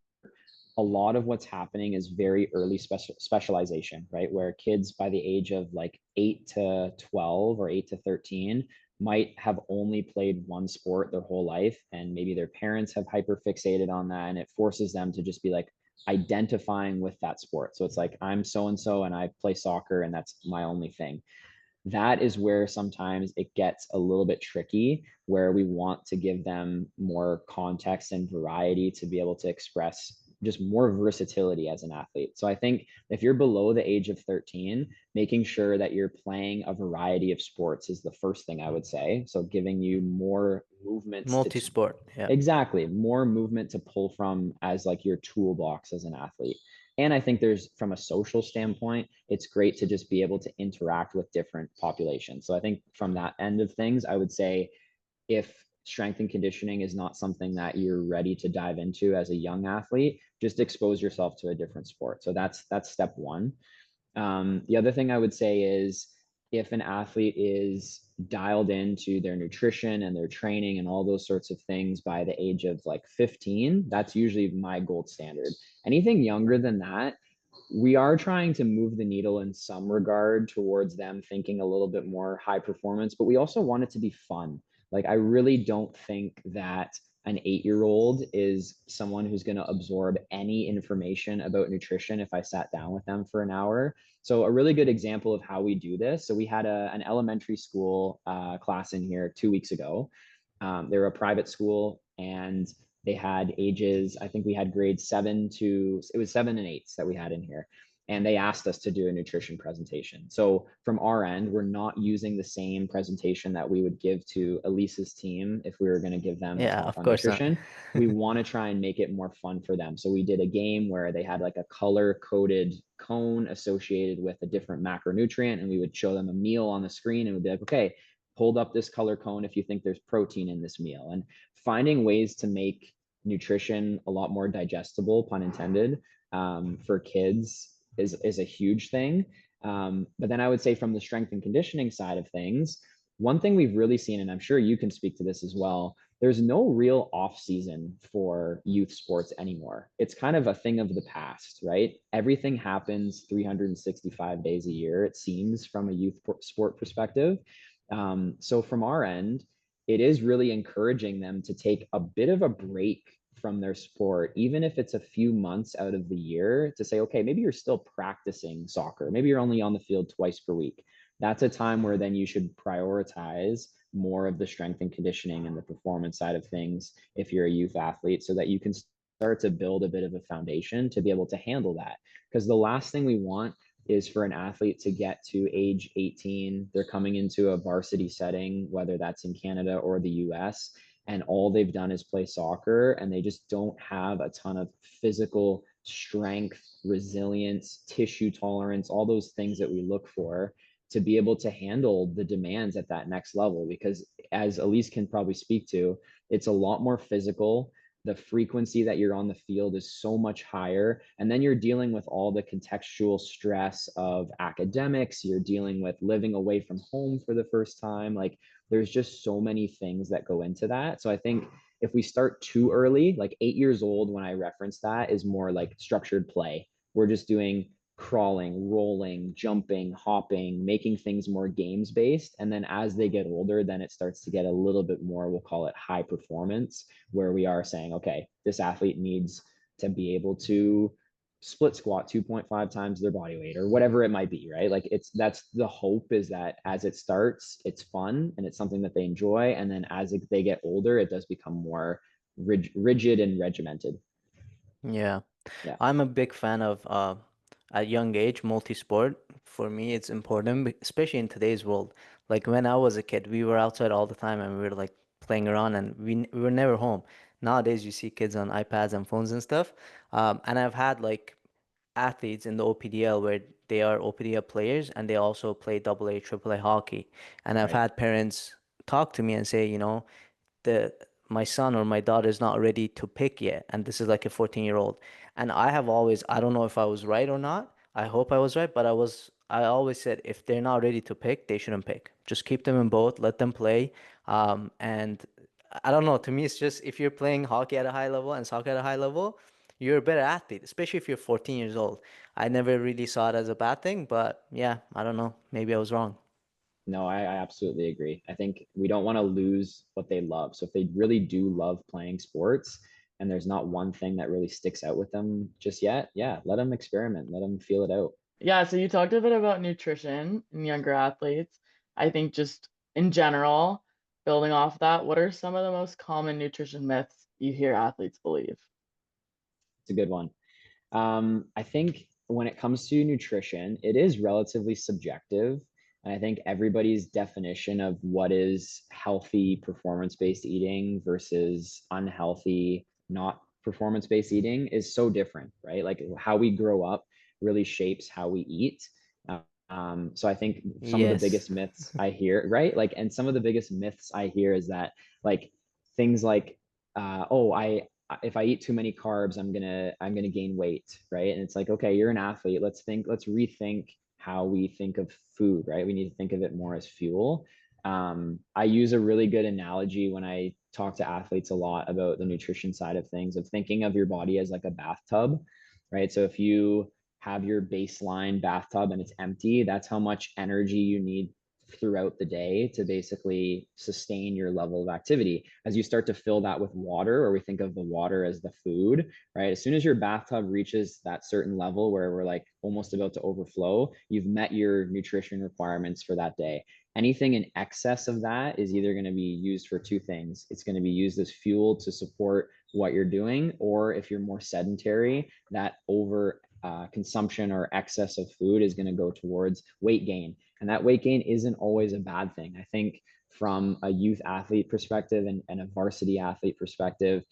a lot of what's happening is very early specialization, right? Where kids by the age of like 8 to 12 or 8 to 13 might have only played one sport their whole life. And maybe their parents have hyper fixated on that. And it forces them to just be like identifying with that sport. So it's like, I'm so and so and I play soccer and that's my only thing. That is where sometimes it gets a little bit tricky, where we want to give them more context and variety to be able to express just more versatility as an athlete. So I think if you're below the age of 13, making sure that you're playing a variety of sports is the first thing I would say. So giving you more movements to Multi-sport, yeah. exactly, more movement to pull from as like your toolbox as an athlete. And I think there's, from a social standpoint, it's great to just be able to interact with different populations. So I think from that end of things, I would say if strength and conditioning is not something that you're ready to dive into as a young athlete, just expose yourself to a different sport. So that's step one. The other thing I would say is if an athlete is dialed into their nutrition and their training and all those sorts of things by the age of like 15, that's usually my gold standard. Anything younger than that, we are trying to move the needle in some regard towards them thinking a little bit more high performance, but we also want it to be fun. Like, I really don't think that an 8-year old is someone who's going to absorb any information about nutrition if I sat down with them for an hour. So a really good example of how we do this. So we had an elementary school class in here 2 weeks ago. They're a private school, and they had ages, I think we had grades 7 to, it was 7 and 8s that we had in here. And they asked us to do a nutrition presentation. So from our end, we're not using the same presentation that we would give to Elise's team if we were going to give them a Yeah, talk of on course not. nutrition. We want to try and make it more fun for them. So we did a game where they had like a color coded cone associated with a different macronutrient, and we would show them a meal on the screen and we'd be like, okay, hold up this color cone if you think there's protein in this meal. And finding ways to make nutrition a lot more digestible, pun intended, for kids is a huge thing. But then I would say from the strength and conditioning side of things, one thing we've really seen, and I'm sure you can speak to this as well, there's no real off season for youth sports anymore. It's kind of a thing of the past, right? Everything happens 365 days a year, it seems, from a youth sport perspective. So from our end, it is really encouraging them to take a bit of a break from their sport, even if it's a few months out of the year, to say, okay, maybe you're still practicing soccer. Maybe you're only on the field twice per week. That's a time where then you should prioritize more of the strength and conditioning and the performance side of things if you're a youth athlete, so that you can start to build a bit of a foundation to be able to handle that. Because the last thing we want is for an athlete to get to age 18. They're coming into a varsity setting, whether that's in Canada or the US, and all they've done is play soccer, and they just don't have a ton of physical strength, resilience, tissue tolerance, all those things that we look for to be able to handle the demands at that next level. Because as Elise can probably speak to, it's a lot more physical. The frequency that you're on the field is so much higher. And then you're dealing with all the contextual stress of academics. You're dealing with living away from home for the first time. Like, there's just so many things that go into that. So I think if we start too early, like 8 years old, when I reference that, is more like structured play. We're just doing crawling, rolling, jumping, hopping, making things more games based. And then as they get older, then it starts to get a little bit more, we'll call it high performance, where we are saying, okay, this athlete needs to be able to split squat 2.5 times their body weight or whatever it might be, right? Like, that's the hope, is that as it starts, it's fun and it's something that they enjoy. And then as they get older, it does become more rigid and regimented. Yeah. Yeah. I'm a big fan of at young age multi-sport. For me, it's important, especially in today's world. Like when I was a kid, we were outside all the time and we were like playing around and we were never home. Nowadays, you see kids on iPads and phones and stuff. And I've had like athletes in the OPDL where they are OPDL players and they also play AA, AAA hockey. And I've Right. had parents talk to me and say, you know, the my son or my daughter is not ready to pick yet, and this is like a 14-year-old. And I have always, I don't know if I was right or not, I hope I was right, but I always said if they're not ready to pick, they shouldn't pick. Just keep them in both, let them play. And I don't know, to me it's just if you're playing hockey at a high level and soccer at a high level, you're a better athlete, especially if you're 14 years old. I never really saw it as a bad thing, but yeah, I don't know, maybe I was wrong. No, I absolutely agree. I think we don't want to lose what they love. So if they really do love playing sports and there's not one thing that really sticks out with them just yet, yeah, let them experiment, let them feel it out. Yeah, so you talked a bit about nutrition in younger athletes. I think just in general, building off that, what are some of the most common nutrition myths you hear athletes believe? It's a good one. I think when it comes to nutrition, it is relatively subjective. And I think everybody's definition of what is healthy performance-based eating versus unhealthy, not performance-based eating is so different, right? Like, how we grow up really shapes how we eat. So I think some of the Yes. biggest myths I hear, right? Like, and some of the biggest myths I hear is that, like, things like, oh, if I eat too many carbs, I'm gonna gain weight, right? And it's like, okay, you're an athlete. Let's rethink how we think of food, right? We need to think of it more as fuel. I use a really good analogy when I talk to athletes a lot about the nutrition side of things, of thinking of your body as like a bathtub, right? So if you have your baseline bathtub and it's empty, that's how much energy you need throughout the day to basically sustain your level of activity. As you start to fill that with water, or we think of the water as the food, right? As soon as your bathtub reaches that certain level where we're like almost about to overflow, you've met your nutrition requirements for that day. Anything in excess of that is either going to be used for two things. It's going to be used as fuel to support what you're doing, or if you're more sedentary, that over consumption or excess of food is going to go towards weight gain. And that weight gain isn't always a bad thing. I think from a youth athlete perspective and a varsity athlete perspective,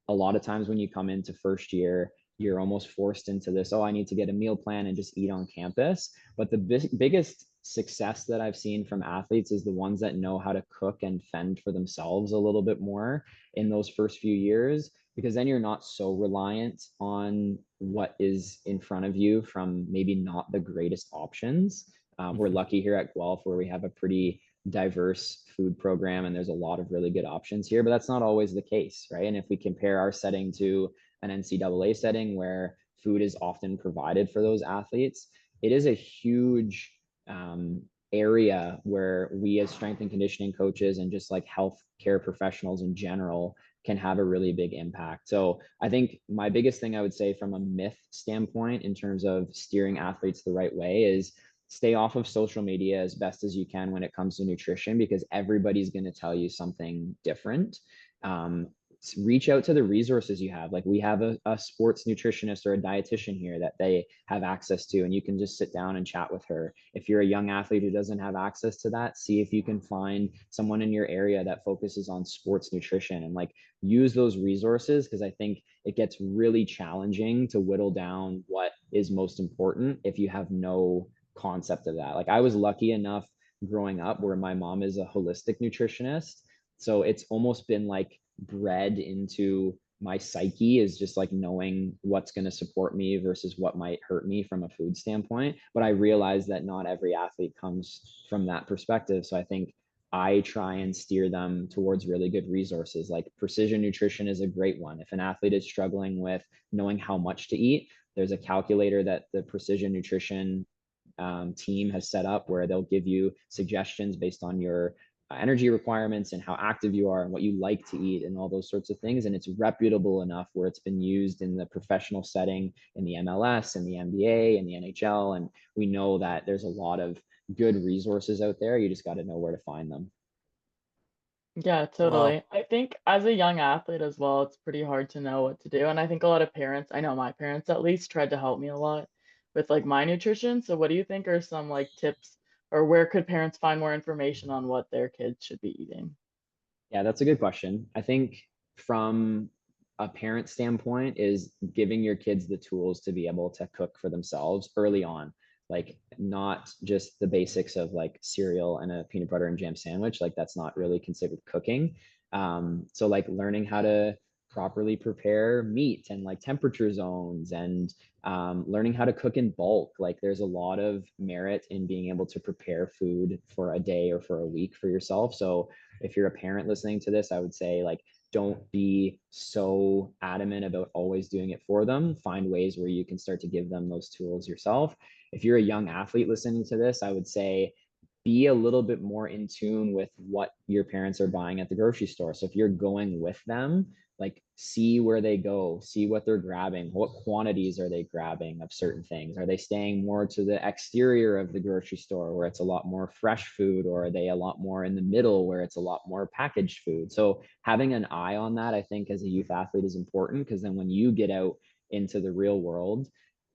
a lot of times when you come into first year, you're almost forced into this, oh, I need to get a meal plan and just eat on campus. But the biggest success that I've seen from athletes is the ones that know how to cook and fend for themselves a little bit more in those first few years, because then you're not so reliant on what is in front of you from maybe not the greatest options. We're Mhm. lucky here at Guelph where we have a pretty diverse food program and there's a lot of really good options here, but that's not always the case, right? And if we compare our setting to an NCAA setting where food is often provided for those athletes, it is a huge area where we as strength and conditioning coaches and just like health care professionals in general can have a really big impact. So I think my biggest thing I would say from a myth standpoint in terms of steering athletes the right way is stay off of social media as best as you can when it comes to nutrition, because everybody's going to tell you something different. reach out to the resources you have. Like we have a sports nutritionist or a dietitian here that they have access to, and you can just sit down and chat with her. If you're a young athlete who doesn't have access to that, see if you can find someone in your area that focuses on sports nutrition, and like use those resources, because I think it gets really challenging to whittle down what is most important if you have no concept of that. Like I was lucky enough growing up where my mom is a holistic nutritionist, so it's almost been like bred into my psyche, is just like knowing what's going to support me versus what might hurt me from a food standpoint. But I realize that not every athlete comes from that perspective. So I think I try and steer them towards really good resources. Like precision nutrition is a great one. If an athlete is struggling with knowing how much to eat, there's a calculator that the precision nutrition team has set up where they'll give you suggestions based on your energy requirements and how active you are and what you like to eat and all those sorts of things. And it's reputable enough where it's been used in the professional setting in the MLS and the NBA and the NHL. And we know that there's a lot of good resources out there. You just got to know where to find them. Yeah, Well, totally. I think as a young athlete as well, it's pretty hard to know what to do. And I think a lot of parents, I know my parents at least, tried to help me a lot with like my nutrition. So what do you think are some like tips, or where could parents find more information on what their kids should be eating? Yeah, that's a good question. I think from a parent standpoint is giving your kids the tools to be able to cook for themselves early on. Like not just the basics of like cereal and a peanut butter and jam sandwich. Like that's not really considered cooking. So like learning how to properly prepare meat and like temperature zones, and learning how to cook in bulk. Like there's a lot of merit in being able to prepare food for a day or for a week for yourself. So if you're a parent listening to this, I would say like don't be so adamant about always doing it for them. Find ways where you can start to give them those tools yourself. If you're a young athlete listening to this, I would say be a little bit more in tune with what your parents are buying at the grocery store. So if you're going with them, like see where they go, see what they're grabbing, what quantities are they grabbing of certain things. Are they staying more to the exterior of the grocery store where it's a lot more fresh food, or are they a lot more in the middle where it's a lot more packaged food? So having an eye on that, I think, as a youth athlete is important, because then when you get out into the real world,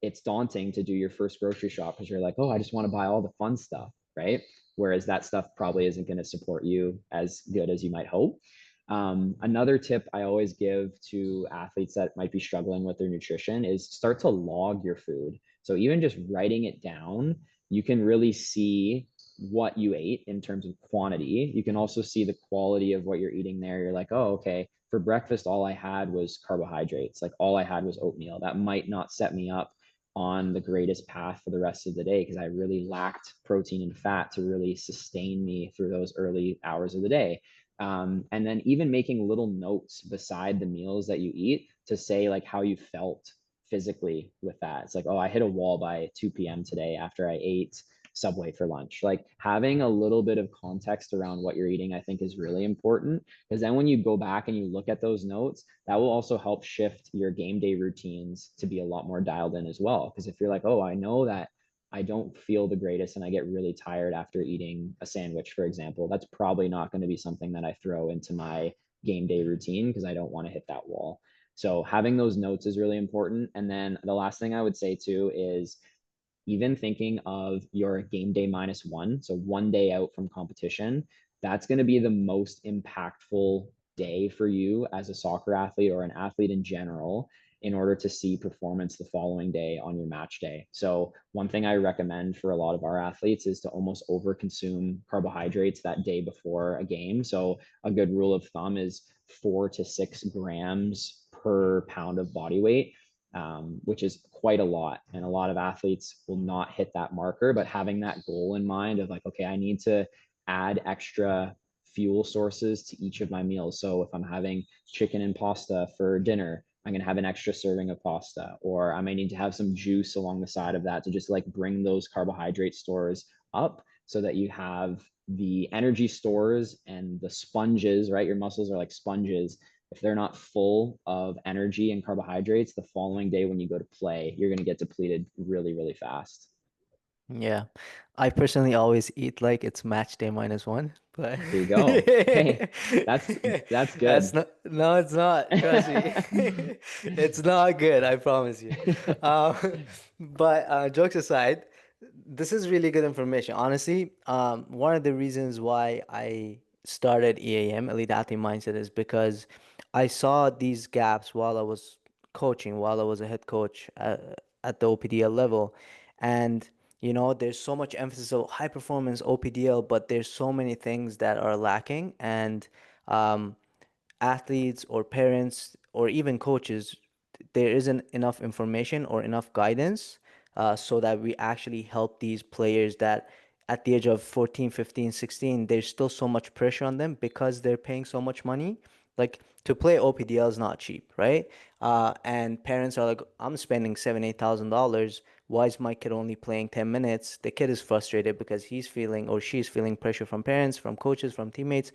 it's daunting to do your first grocery shop because you're like, oh, I just want to buy all the fun stuff, right? Whereas that stuff probably isn't going to support you as good as you might hope. Another tip I always give to athletes that might be struggling with their nutrition is start to log your food. So even just writing it down, you can really see what you ate in terms of quantity. You can also see the quality of what you're eating there. You're like, oh, okay, for breakfast, all I had was carbohydrates. Like all I had was oatmeal. That might not set me up on the greatest path for the rest of the day because I really lacked protein and fat to really sustain me through those early hours of the day. And then even making little notes beside the meals that you eat to say like how you felt physically with that. It's like, oh, I hit a wall by 2 p.m. today after I ate Subway for lunch. Like having a little bit of context around what you're eating, I think is really important, because then when you go back and you look at those notes, that will also help shift your game day routines to be a lot more dialed in as well. Because if you're like, oh, I know that I don't feel the greatest and I get really tired after eating a sandwich, for example, that's probably not going to be something that I throw into my game day routine because I don't want to hit that wall. So having those notes is really important. And then the last thing I would say too is even thinking of your game day -1, so 1 day out from competition, that's going to be the most impactful day for you as a soccer athlete or an athlete in general in order to see performance the following day on your match day. So one thing I recommend for a lot of our athletes is to almost overconsume carbohydrates that day before a game. So a good rule of thumb is 4 to 6 grams per pound of body weight, which is quite a lot. And a lot of athletes will not hit that marker, but having that goal in mind of like, okay, I need to add extra fuel sources to each of my meals. So if I'm having chicken and pasta for dinner, I'm going to have an extra serving of pasta, or I may need to have some juice along the side of that to just like bring those carbohydrate stores up so that you have the energy stores and the sponges, right? Your muscles are like sponges. If they're not full of energy and carbohydrates, the following day when you go to play, you're going to get depleted really, really fast. Yeah. I personally always eat like it's match day -1, but There you go. Hey, that's that's good. not, no, it's not. Trust me. It's not good, I promise you. Um, but jokes aside, this is really good information. Honestly, one of the reasons why I started EAM, Elite Athlete Mindset, is because I saw these gaps while I was coaching, while I was a head coach at the OPDL level. And there's so much emphasis on high performance OPDL, but there's so many things that are lacking. And um, athletes or parents or even coaches, there isn't enough information or enough guidance so that we actually help these players that at the age of 14, 15, 16, there's still so much pressure on them because they're paying so much money. Like to play OPDL is not cheap, right? And parents are like, I'm spending seven, $8,000. Why is my kid only playing 10 minutes? The kid is frustrated because he's feeling or she's feeling pressure from parents, from coaches, from teammates.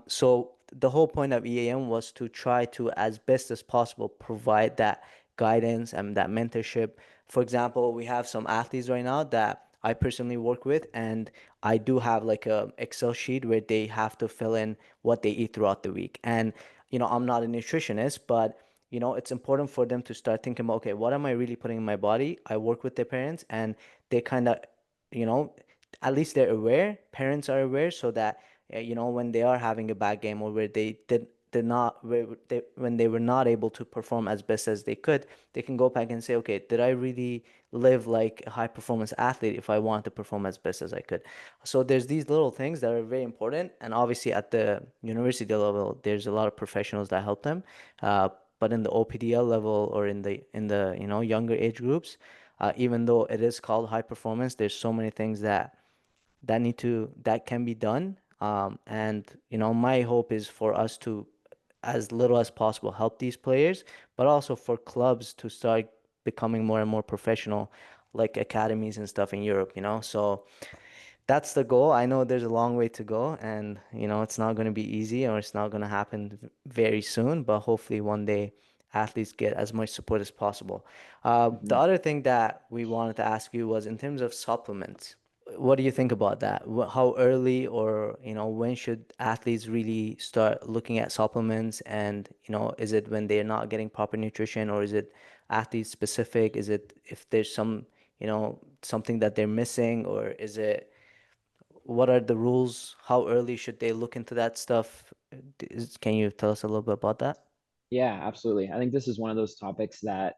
So the whole point of EAM was to try to, as best as possible, provide that guidance and that mentorship. For example, we have some athletes right now that I personally work with, and I do have like a Excel sheet where they have to fill in what they eat throughout the week. And I'm not a nutritionist, but it's important for them to start thinking about, okay, what am I really putting in my body? I work with their parents, and they kind of, you know, at least they're aware. Parents are aware, so that when they are having a bad game or where they did not when they were not able to perform as best as they could, they can go back and say, okay, did I really live like a high performance athlete if I want to perform as best as I could? So there's these little things that are very important, and obviously at the university level, there's a lot of professionals that help them. Uh, but in the OPDL level or in the younger age groups, even though it is called high performance, there's so many things that can be done. And my hope is for us to, as little as possible, help these players, but also for clubs to start becoming more and more professional, like academies and stuff in Europe. So that's the goal. I know there's a long way to go, and it's not going to be easy, or it's not going to happen very soon, but hopefully one day athletes get as much support as possible. The Mhm. other thing that we wanted to ask you was in terms of supplements. What do you think about that? How early, or when should athletes really start looking at supplements? And is it when they're not getting proper nutrition, or is it athlete specific? Is it if there's something that they're missing, or is it what are the rules? How early should they look into that stuff? Can you tell us a little bit about that? Yeah, absolutely. I think this is one of those topics that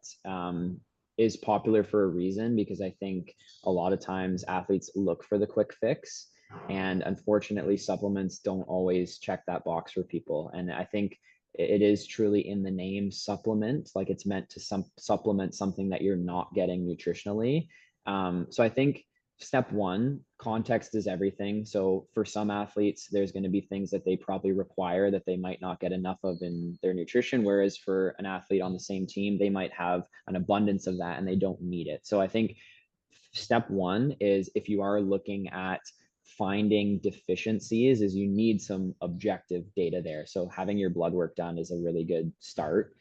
is popular for a reason because I think a lot of times athletes look for the quick fix. And unfortunately, supplements don't always check that box for people. And I think it is truly in the name supplement, like it's meant to supplement something that you're not getting nutritionally. So I think step one, context is everything. So for some athletes, there's going to be things that they probably require that they might not get enough of in their nutrition. Whereas for an athlete on the same team, they might have an abundance of that and they don't need it. So I think step one is if you are looking at finding deficiencies is you need some objective data there. So having your blood work done is a really good start.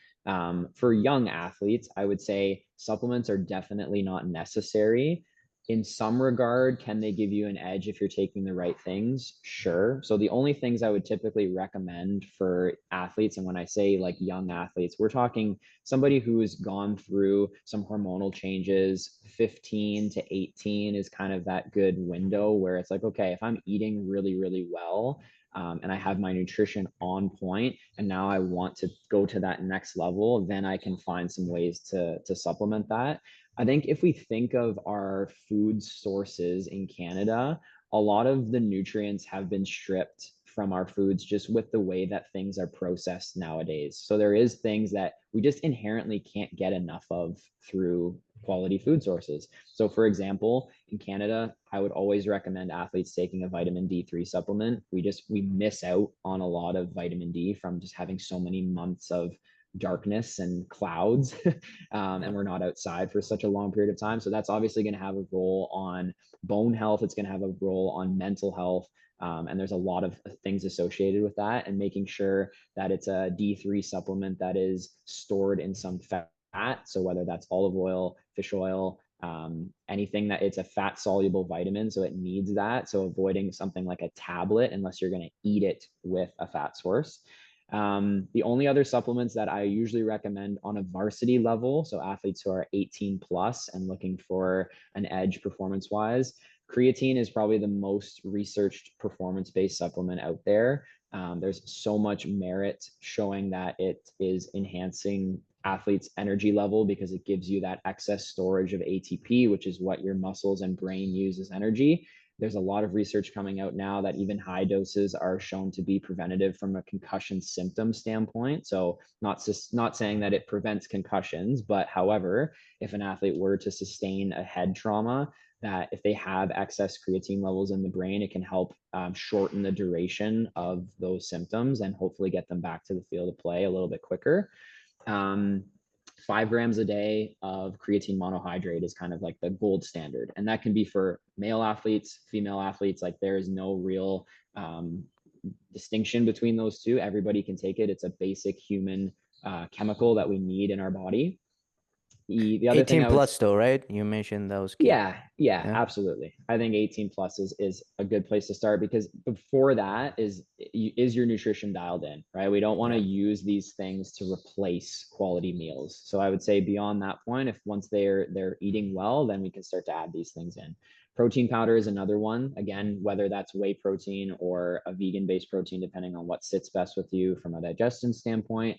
For young athletes, I would say supplements are definitely not necessary. In some regard, can they give you an edge if you're taking the right things? Sure. So the only things I would typically recommend for athletes, and when I say like young athletes, we're talking somebody who's gone through some hormonal changes. 15 to 18 is kind of that good window where it's like, okay, if I'm eating really, really well, and I have my nutrition on point, and now I want to go to that next level, then I can find some ways to supplement that. I think if we think of our food sources in Canada, a lot of the nutrients have been stripped from our foods just with the way that things are processed nowadays. So there is things that we just inherently can't get enough of through quality food sources. So for example, in Canada, I would always recommend athletes taking a vitamin D3 supplement. We miss out on a lot of vitamin D from just having so many months of darkness and clouds and we're not outside for such a long period of time. So that's obviously going to have a role on bone health. It's going to have a role on mental health. And there's a lot of things associated with that, and making sure that it's a D3 supplement that is stored in some fat. So whether that's olive oil, fish oil, Anything that it's a fat soluble vitamin, so it needs that. So avoiding something like a tablet unless you're going to eat it with a fat source. The only other supplements that I usually recommend on a varsity level, so athletes who are 18 plus and looking for an edge performance wise, creatine is probably the most researched performance based supplement out there. There's so much merit showing that it is enhancing athletes' energy level because it gives you that excess storage of ATP, which is what your muscles and brain use as energy. There's a lot of research coming out now that even high doses are shown to be preventative from a concussion symptom standpoint. So not saying that it prevents concussions, but however, if an athlete were to sustain a head trauma, that if they have excess creatine levels in the brain, it can help shorten the duration of those symptoms and hopefully get them back to the field of play a little bit quicker. 5 grams a day of creatine monohydrate is kind of like the gold standard. And that can be for male athletes, female athletes. Like there is no real distinction between those two. Everybody can take it. It's a basic human chemical that we need in our body. The other thing 18 I would plus though, right? You mentioned that was key. yeah, Yeah. absolutely. I think 18 plus is a good place to start because before that is your nutrition dialed in, right? We don't want to Yeah. use these things to replace quality meals. So I would say beyond that point, if once they're eating well, then we can start to add these things in. Protein powder is another one. Again, whether that's whey protein or a vegan-based protein, depending on what sits best with you from a digestion standpoint,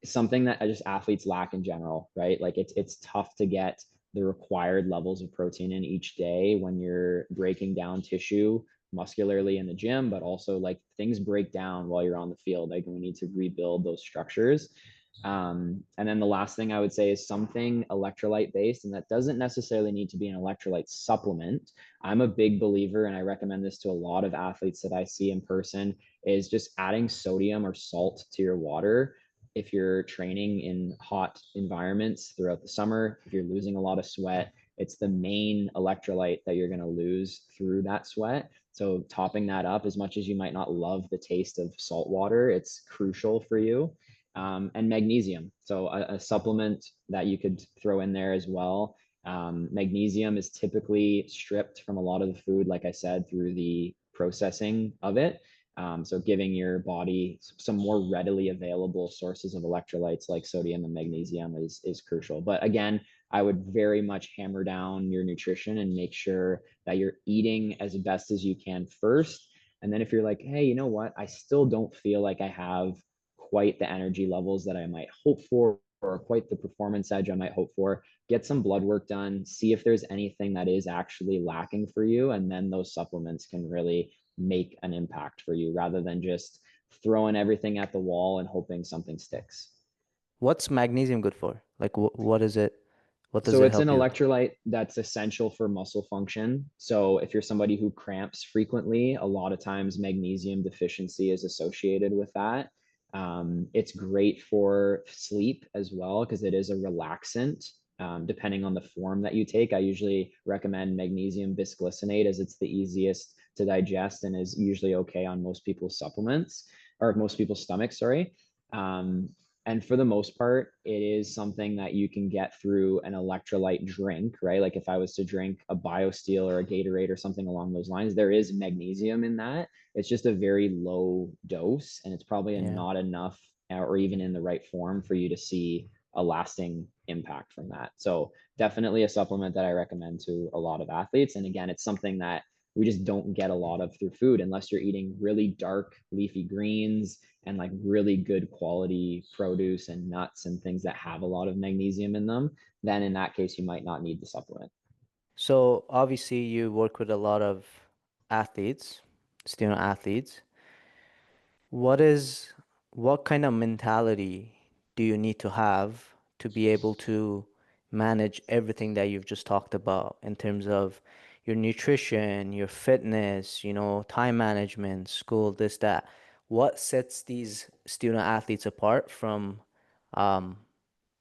something that just athletes lack in general, right? Like it's tough to get the required levels of protein in each day when you're breaking down tissue muscularly in the gym, but also like things break down while you're on the field. Like we need to rebuild those structures. And then the last thing I would say is something electrolyte based, and that doesn't necessarily need to be an electrolyte supplement. I'm a big believer, and I recommend this to a lot of athletes that I see in person, is just adding sodium or salt to your water if you're training in hot environments throughout the summer. If you're losing a lot of sweat, it's the main electrolyte that you're going to lose through that sweat. So topping that up, as much as you might not love the taste of salt water, it's crucial for you. And magnesium. So a supplement that you could throw in there as well. Magnesium is typically stripped from a lot of the food, like I said, through the processing of it. So giving your body some more readily available sources of electrolytes like sodium and magnesium is crucial. But again, I would very much hammer down your nutrition and make sure that you're eating as best as you can first. And then if you're like, hey, you know what, I still don't feel like I have quite the energy levels that I might hope for, or quite the performance edge I might hope for, get some blood work done, see if there's anything that is actually lacking for you. And then those supplements can really make an impact for you rather than just throwing everything at the wall and hoping something sticks. What's magnesium good for? Like, what is it? What does So it it's an help you with? electrolyte that's essential for muscle function. So if you're somebody who cramps frequently, a lot of times magnesium deficiency is associated with that. It's great for sleep as well because it is a relaxant. Depending on the form that you take, I usually recommend magnesium bisglycinate as it's the easiest to digest and is usually okay on most people's supplements or most people's stomachs, sorry. Um, and for the most part, it is something that you can get through an electrolyte drink, right? Like if I was to drink a BioSteel or a Gatorade or something along those lines, there is magnesium in that. It's just a very low dose, and it's probably Yeah. not enough or even in the right form for you to see a lasting impact from that. So definitely a supplement that I recommend to a lot of athletes. And again, it's something that we just don't get a lot of through food unless you're eating really dark leafy greens and like really good quality produce and nuts and things that have a lot of magnesium in them. Then in that case, you might not need the supplement. So obviously you work with a lot of athletes, student athletes. What is what kind of mentality do you need to have to be able to manage everything that you've just talked about in terms of your nutrition, your fitness, time management, school, this, that? What sets these student athletes apart um,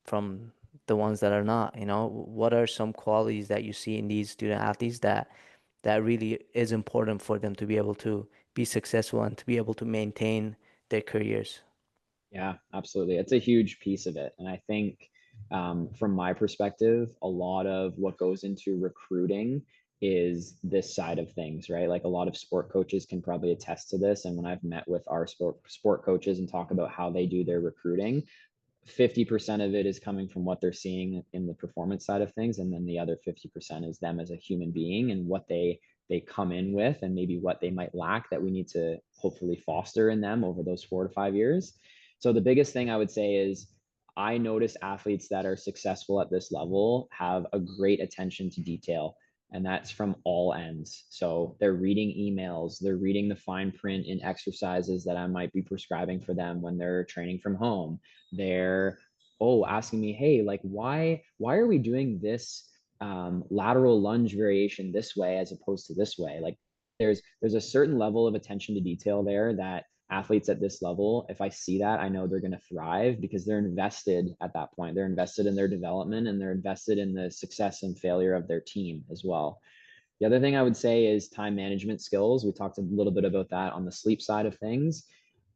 from the ones that are not, what are some qualities that you see in these student athletes that really is important for them to be able to be successful and to be able to maintain their careers? Yeah, absolutely. It's a huge piece of it. And I think From my perspective, a lot of what goes into recruiting is this side of things, right? Like a lot of sport coaches can probably attest to this. And when I've met with our sport coaches and talk about how they do their recruiting, 50% of it is coming from what they're seeing in the performance side of things, and then the other 50% is them as a human being and what they come in with, and maybe what they might lack that we need to hopefully foster in them over those 4 to 5 years. So the biggest thing I would say is I notice athletes that are successful at this level have a great attention to detail, and that's from all ends. So they're reading emails, they're reading the fine print in exercises that I might be prescribing for them when they're training from home. They're asking me, hey, like why are we doing this lateral lunge variation this way as opposed to this way? Like there's a certain level of attention to detail there that athletes at this level, if I see that, I know they're going to thrive because they're invested at that point. They're invested in their development, and they're invested in the success and failure of their team as well. The other thing I would say is time management skills. We talked a little bit about that on the sleep side of things.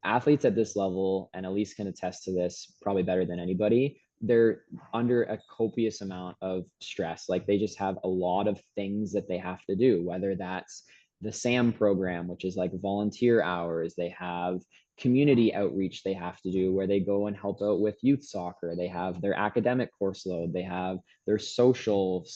Athletes at this level, and Elise can attest to this probably better than anybody, they're under a copious amount of stress. Like they just have a lot of things that they have to do, whether that's the SAM program, which is like volunteer hours. They have community outreach they have to do where they go and help out with youth soccer. They have their academic course load. They have their social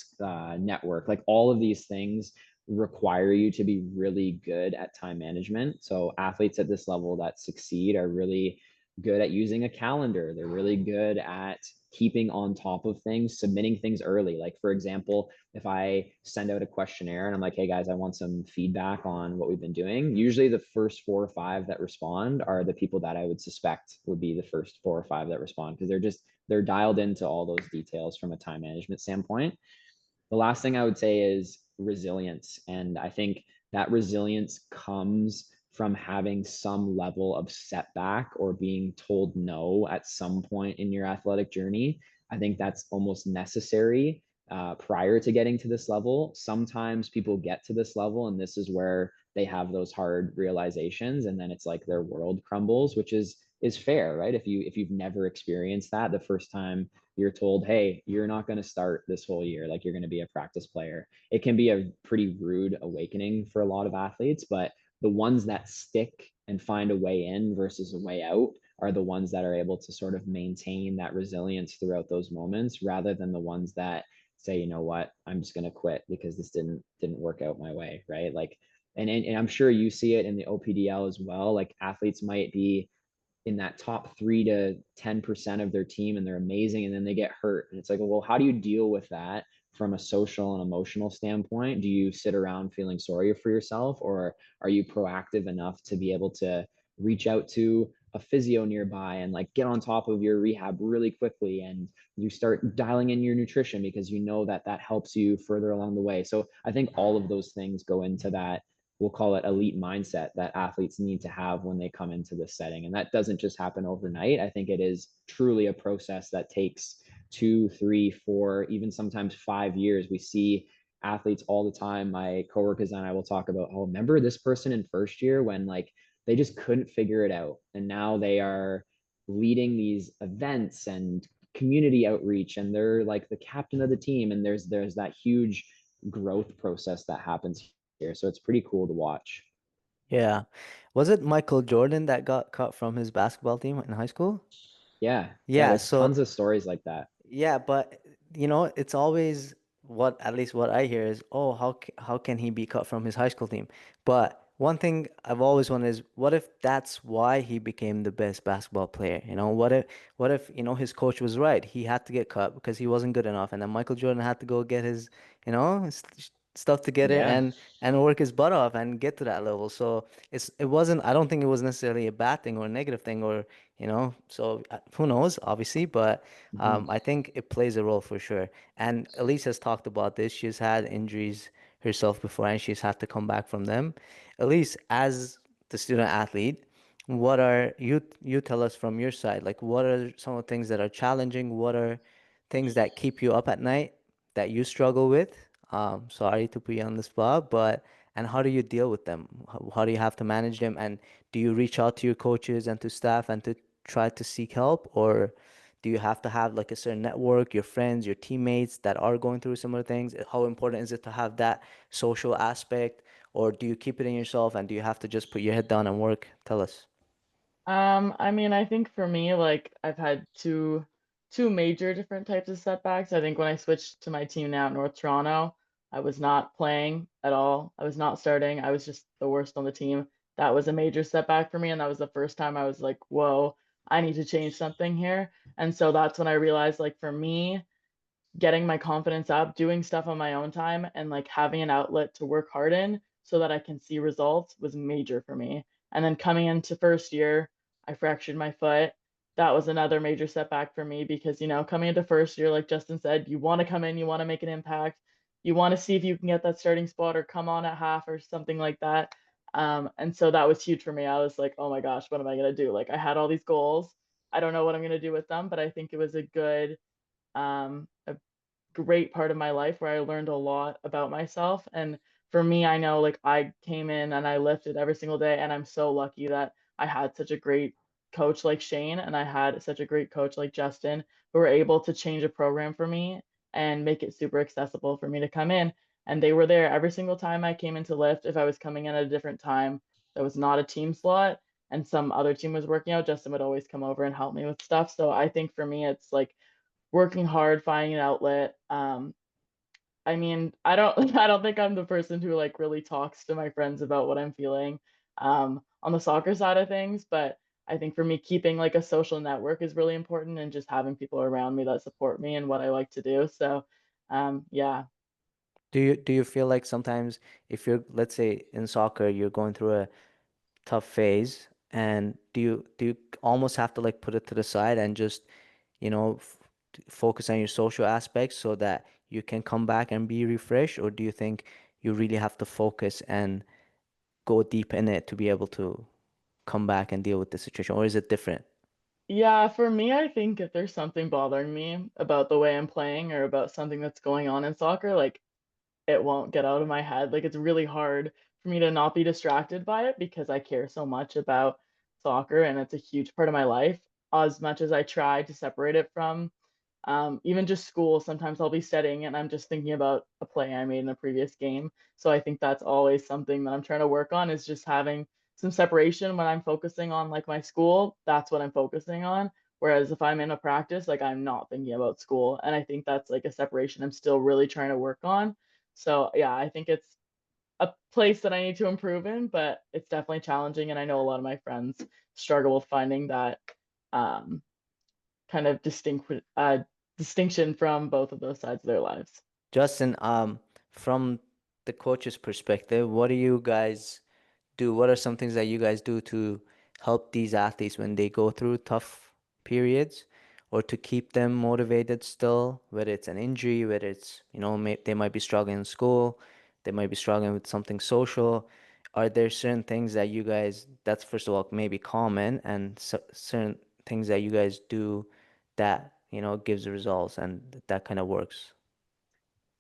network. Like all of these things require you to be really good at time management. So athletes at this level that succeed are really good at using a calendar. They're really good at keeping on top of things, submitting things early. Like for example, if I send out a questionnaire and I'm like, hey guys, I want some feedback on what we've been doing, usually the first 4 or 5 that respond are the people that I would suspect would be the first 4 or 5 that respond, because they're dialed into all those details from a time management standpoint. The last thing I would say is resilience. And I think that resilience comes from having some level of setback or being told no at some point in your athletic journey. I think that's almost necessary prior to getting to this level. Sometimes people get to this level, and this is where they have those hard realizations, and then it's like their world crumbles, which is fair, right? If you've never experienced that the first time you're told, hey, you're not going to start this whole year, like you're going to be a practice player, it can be a pretty rude awakening for a lot of athletes. But the ones that stick and find a way in versus a way out are the ones that are able to sort of maintain that resilience throughout those moments, rather than the ones that say, you know what, I'm just going to quit because this didn't work out my way, right? Like and I'm sure you see it in the OPDL as well. Like athletes might be in that top 3 to 10% of their team and they're amazing, and then they get hurt, and it's like, well, how do you deal with that from a social and emotional standpoint? Do you sit around feeling sorry for yourself, or are you proactive enough to be able to reach out to a physio nearby and like get on top of your rehab really quickly, and you start dialing in your nutrition because you know that that helps you further along the way? So I think all of those things go into that, we'll call it elite mindset, that athletes need to have when they come into this setting. And that doesn't just happen overnight. I think it is truly a process that takes 2, 3, 4, even sometimes 5 years. We see athletes all the time. My coworkers and I will talk about, oh, remember this person in first year when like they just couldn't figure it out. And now they are leading these events and community outreach, and they're like the captain of the team. And there's that huge growth process that happens here. So it's pretty cool to watch. Yeah. Was it Michael Jordan that got cut from his basketball team in high school? Yeah. Yeah. Yeah, There's tons so of stories like that. yeah, but it's always what at least what I hear is, oh, how can he be cut from his high school team? But one thing I've always wondered is, what if that's why he became the best basketball player? What if his coach was right? He had to get cut because he wasn't good enough, and then Michael Jordan had to go get his stuff together Yeah. and work his butt off and get to that level. So it wasn't, I don't think it was necessarily a bad thing or a negative thing, or so who knows, obviously, but Mhm. I think it plays a role for sure. And Elise has talked about this. She's had injuries herself before, and she's had to come back from them. Elise, as the student athlete, what are you tell us from your side? Like, what are some of the things that are challenging? What are things that keep you up at night that you struggle with? Sorry to put you on the spot, but and how do you deal with them? How do you have to manage them? And do you reach out to your coaches and to staff and to try to seek help, or Do you have to have like a certain network, your friends, your teammates that are going through similar things? How important is it to have that social aspect, or do you keep it in yourself and do you have to just put your head down and work? Tell us. I mean, I think for me, like I've had two major different types of setbacks. I think when I switched to my team now at North Toronto, I was not playing at all. I was not starting. I was just the worst on the team. That was a major setback for me, and that was the first time I was like, whoa, I need to change something here. And so that's when I realized, like for me, getting my confidence up, doing stuff on my own time, and like having an outlet to work hard in so that I can see results was major for me. And then coming into first year, I fractured my foot. That was another major setback for me because, coming into first year, like Justin said, you want to come in, you want to make an impact, you want to see if you can get that starting spot or come on at half or something like that. And so that was huge for me. I was like, oh my gosh, what am I going to do? Like, I had all these goals. I don't know what I'm going to do with them, but I think it was a great part of my life where I learned a lot about myself. And for me, I know like I came in and I lifted every single day. And I'm so lucky that I had such a great coach like Shane and I had such a great coach like Justin who were able to change a program for me and make it super accessible for me to come in. And they were there every single time I came into lift. If I was coming in at a different time that was not a team slot and some other team was working out, Justin would always come over and help me with stuff. So I think for me, it's like working hard, finding an outlet. I mean, I don't I don't think I'm the person who like really talks to my friends about what I'm feeling on the soccer side of things, but I think for me keeping like a social network is really important and just having people around me that support me and what I like to do. So yeah. Do you feel like sometimes if you're, let's say in soccer, you're going through a tough phase, and do you almost have to like put it to the side and just, you know, focus on your social aspects so that you can come back and be refreshed, or do you think you really have to focus and go deep in it to be able to come back and deal with the situation, or is it different? Yeah, for me, I think if there's something bothering me about the way I'm playing or about something that's going on in soccer, like it won't get out of my head. Like it's really hard for me to not be distracted by it because I care so much about soccer and it's a huge part of my life. As much as I try to separate it from even just school, sometimes I'll be studying and I'm just thinking about a play I made in a previous game. So I think that's always something that I'm trying to work on is just having some separation when I'm focusing on like my school. That's what I'm focusing on. Whereas if I'm in a practice, like I'm not thinking about school. And I think that's like a separation I'm still really trying to work on. So yeah, I think it's a place that I need to improve in, but it's definitely challenging. And I know a lot of my friends struggle with finding that um, kind of distinction from both of those sides of their lives. Justin, from the coach's perspective, what do you guys do? What are some things that you guys do to help these athletes when they go through tough periods, or to keep them motivated still, whether it's an injury, whether it's, they might be struggling in school, they might be struggling with something social. Are there certain things that you guys, that's first of all maybe common, and certain things that you guys do that, gives results and that kind of works?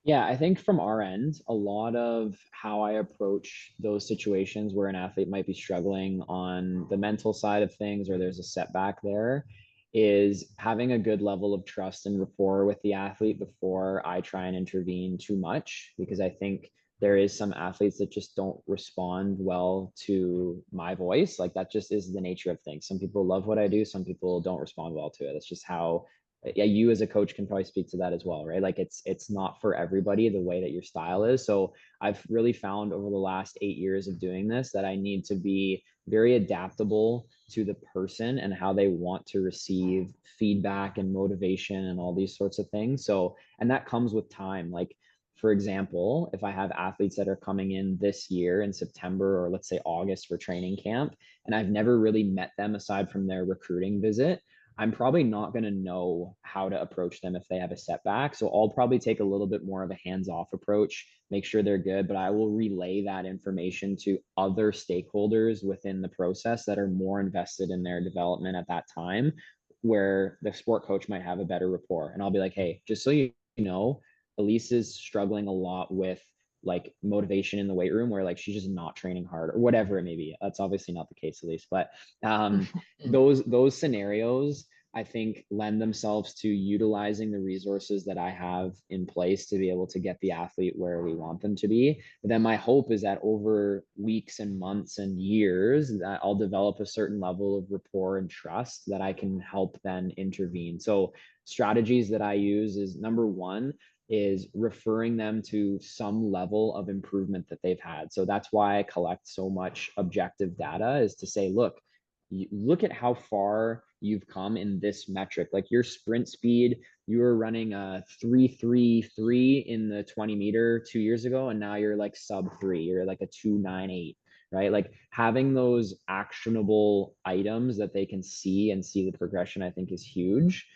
Yeah, I think from our end, a lot of how I approach those situations where an athlete might be struggling on the mental side of things or there's a setback there is having a good level of trust and rapport with the athlete before I try and intervene too much. Because I think there is some athletes that just don't respond well to my voice. Like that just is the nature of things. Some people love what I do, some people don't respond well to it. That's just how, yeah, you as a coach can probably speak to that as well, right? Like it's not for everybody the way that your style is. So I've really found over the last 8 years of doing this that I need to be very adaptable to the person and how they want to receive feedback and motivation and all these sorts of things. So, and that comes with time. Like, for example, if I have athletes that are coming in this year in September or let's say August for training camp, and I've never really met them aside from their recruiting visit, I'm probably not going to know how to approach them if they have a setback. So I'll probably take a little bit more of a hands-off approach, make sure they're good, but I will relay that information to other stakeholders within the process that are more invested in their development at that time, where the sport coach might have a better rapport. And I'll be like, hey, just so you know, Elise is struggling a lot with like motivation in the weight room where like she's just not training hard or whatever it may be. That's obviously not the case, Elise, but those scenarios I think lend themselves to utilizing the resources that I have in place to be able to get the athlete where we want them to be. But then my hope is that over weeks and months and years that I'll develop a certain level of rapport and trust that I can help then intervene. So strategies that I use is number one is referring them to some level of improvement that they've had. So that's why I collect so much objective data, is to say, look, you look at how far you've come in this metric. Like your sprint speed, you were running a 3:33 in the 20 meter 2 years ago, and now you're like sub 3. You're like a 2:98, right? Like having those actionable items that they can see and see the progression, I think is huge.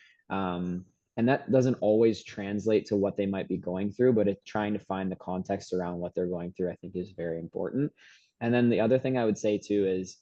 And that doesn't always translate to what they might be going through, but it's trying to find the context around what they're going through, I think is very important. And then the other thing I would say too is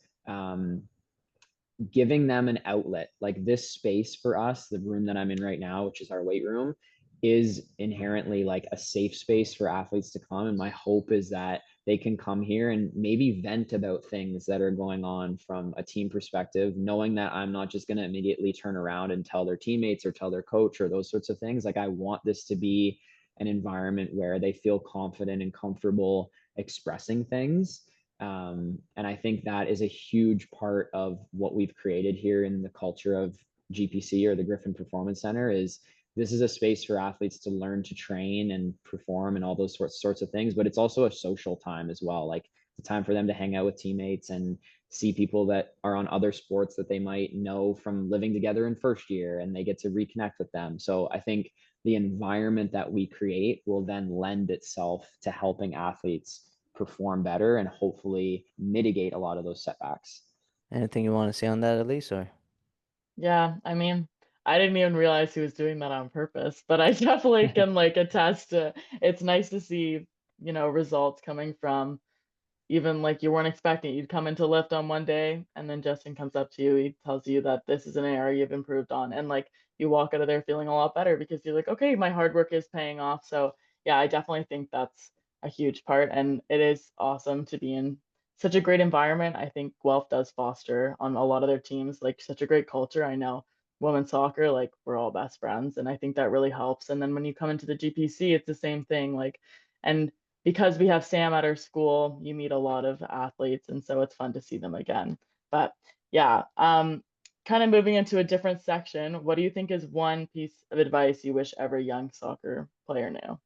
giving them an outlet. Like this space for us, the room that I'm in right now, which is our weight room, is inherently like a safe space for athletes to come. And my hope is that they can come here and maybe vent about things that are going on from a team perspective, knowing that I'm not just going to immediately turn around and tell their teammates or tell their coach or those sorts of things. Like I want this to be an environment where they feel confident and comfortable expressing things. And I think that is a huge part of what we've created here in the culture of GPC, or the Griffin Performance Center, is this is a space for athletes to learn to train and perform and all those sorts of things. But it's also a social time as well. Like it's a time for them to hang out with teammates and see people that are on other sports that they might know from living together in first year, and they get to reconnect with them. So I think the environment that we create will then lend itself to helping athletes perform better and hopefully mitigate a lot of those setbacks. Anything you want to say on that, Elise, or? Yeah, I mean, I didn't even realize he was doing that on purpose, but I definitely can like attest to it's nice to see, results coming from even like you weren't expecting. You'd come into lift on one day and then Justin comes up to you, he tells you that this is an area you've improved on, and like you walk out of there feeling a lot better because you're like, okay, my hard work is paying off. So yeah, I definitely think that's a huge part, and it is awesome to be in such a great environment. I think Guelph does foster on a lot of their teams like such a great culture. I know women's soccer, like we're all best friends, and I think that really helps. And then when you come into the GPC, it's the same thing. Like, and because we have Sam at our school, you meet a lot of athletes, and so it's fun to see them again. But yeah, kind of moving into a different section, what do you think is one piece of advice you wish every young soccer player knew?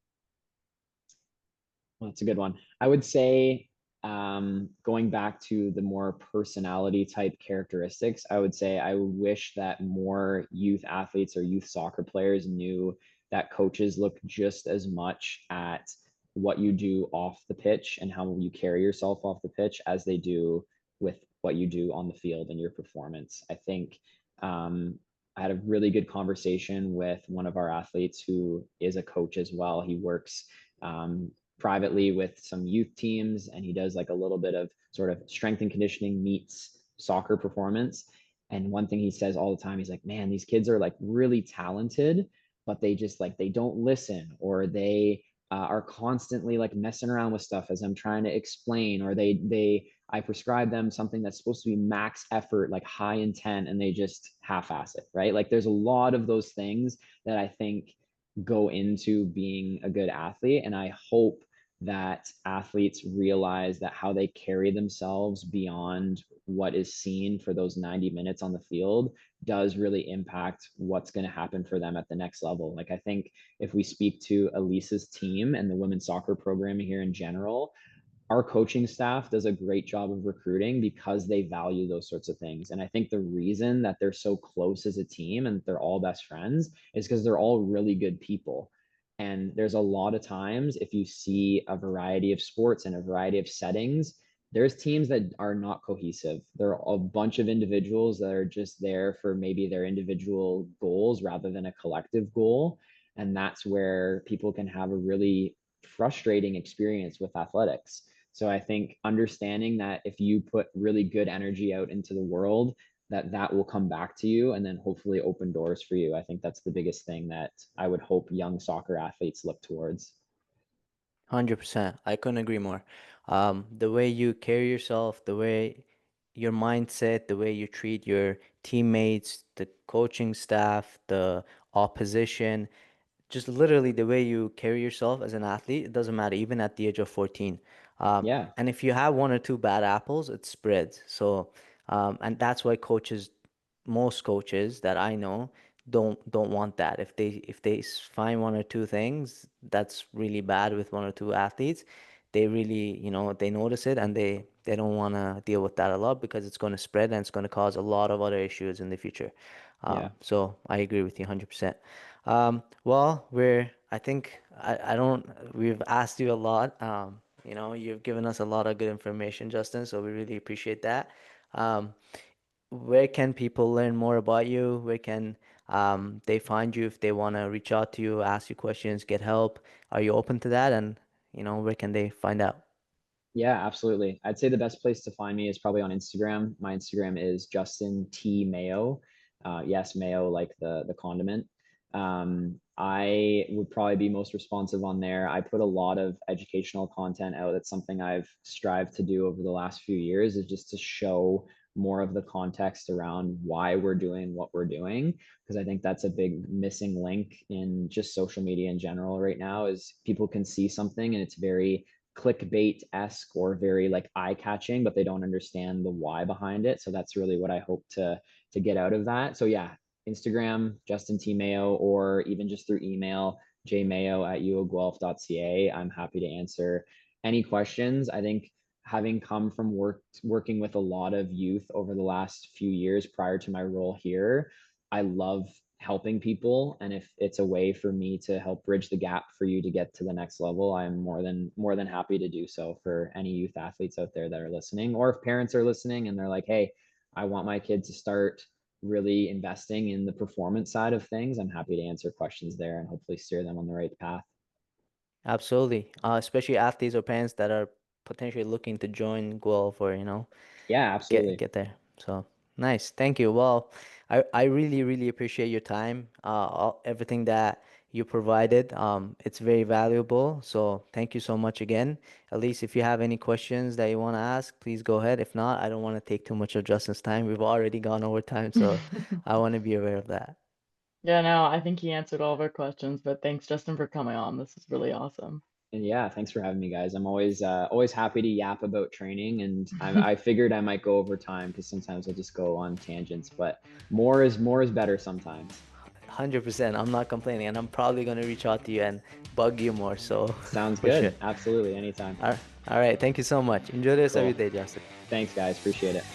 Well, that's a good one. I would say, going back to the more personality type characteristics, I would say I wish that more youth athletes or youth soccer players knew that coaches look just as much at what you do off the pitch and how you carry yourself off the pitch as they do with what you do on the field and your performance. I think I had a really good conversation with one of our athletes who is a coach as well. He works um, privately with some youth teams, and he does like a little bit of sort of strength and conditioning meets soccer performance. And one thing he says all the time, he's like, man, these kids are like really talented, but they just like they don't listen, or they are constantly like messing around with stuff as I'm trying to explain, or I prescribe them something that's supposed to be max effort, like high intent, and they just half-ass it, right? Like there's a lot of those things that I think go into being a good athlete. And I hope that athletes realize that how they carry themselves beyond what is seen for those 90 minutes on the field does really impact what's going to happen for them at the next level. Like I think if we speak to Elisa's team and the women's soccer program here in general, our coaching staff does a great job of recruiting because they value those sorts of things. And I think the reason that they're so close as a team and they're all best friends is because they're all really good people. And there's a lot of times, if you see a variety of sports and a variety of settings, there's teams that are not cohesive. There are a bunch of individuals that are just there for maybe their individual goals rather than a collective goal. And that's where people can have a really frustrating experience with athletics. So I think understanding that if you put really good energy out into the world, that will come back to you and then hopefully open doors for you. I think that's the biggest thing that I would hope young soccer athletes look towards. 100%. I couldn't agree more. The way you carry yourself, the way your mindset, the way you treat your teammates, the coaching staff, the opposition, just literally the way you carry yourself as an athlete, it doesn't matter, even at the age of 14. Yeah. And if you have one or two bad apples, it spreads. So, and that's why most coaches that I know don't want that. If they find one or two things that's really bad with one or two athletes, they really, they notice it and they don't want to deal with that a lot because it's going to spread and it's going to cause a lot of other issues in the future. Yeah. So I agree with you 100%. Well, I think I don't, we've asked you a lot. You've given us a lot of good information, Justin, so we really appreciate that. Um, where can people learn more about you? Where can they find you if they want to reach out to you, ask you questions, get help? Are you open to that? And, where can they find out? Yeah, absolutely. I'd say the best place to find me is probably on Instagram. My Instagram is Justin T Mayo. Yes, Mayo like the condiment. I would probably be most responsive on there. I put a lot of educational content out. It's something I've strived to do over the last few years, is just to show more of the context around why we're doing what we're doing, because I think that's a big missing link in just social media in general right now. Is people can see something and it's very clickbait-esque or very like eye-catching, but they don't understand the why behind it. So that's really what I hope to get out of that. So yeah, Instagram, Justin T Mayo, or even just through email, jmayo@uoguelph.ca. I'm happy to answer any questions. I think having come from working with a lot of youth over the last few years prior to my role here, I love helping people, and if it's a way for me to help bridge the gap for you to get to the next level, I'm more than happy to do so for any youth athletes out there that are listening, or if parents are listening and they're like, hey, I want my kid to start really investing in the performance side of things, I'm happy to answer questions there and hopefully steer them on the right path. Absolutely. Especially athletes or parents that are potentially looking to join Guelph or, Yeah, get absolutely. get there. So nice. Thank you. Well, I really, really appreciate your time, everything that you provided. It's very valuable. So thank you so much again. At least if you have any questions that you want to ask, please go ahead. If not, I don't want to take too much of Justin's time. We've already gone over time, so I want to be aware of that. Yeah, no, I think he answered all of our questions, but thanks, Justin, for coming on. This is really awesome. And yeah, thanks for having me, guys. I'm always happy to yap about training, and I figured I might go over time because sometimes I just go on tangents, but more is better sometimes. 100%. I'm not complaining, and I'm probably gonna reach out to you and bug you more. So Sounds for sure. good. Absolutely, anytime. All right. Thank you so much. Enjoy the rest of your Cool. day, Justin. Thanks, guys. Appreciate it.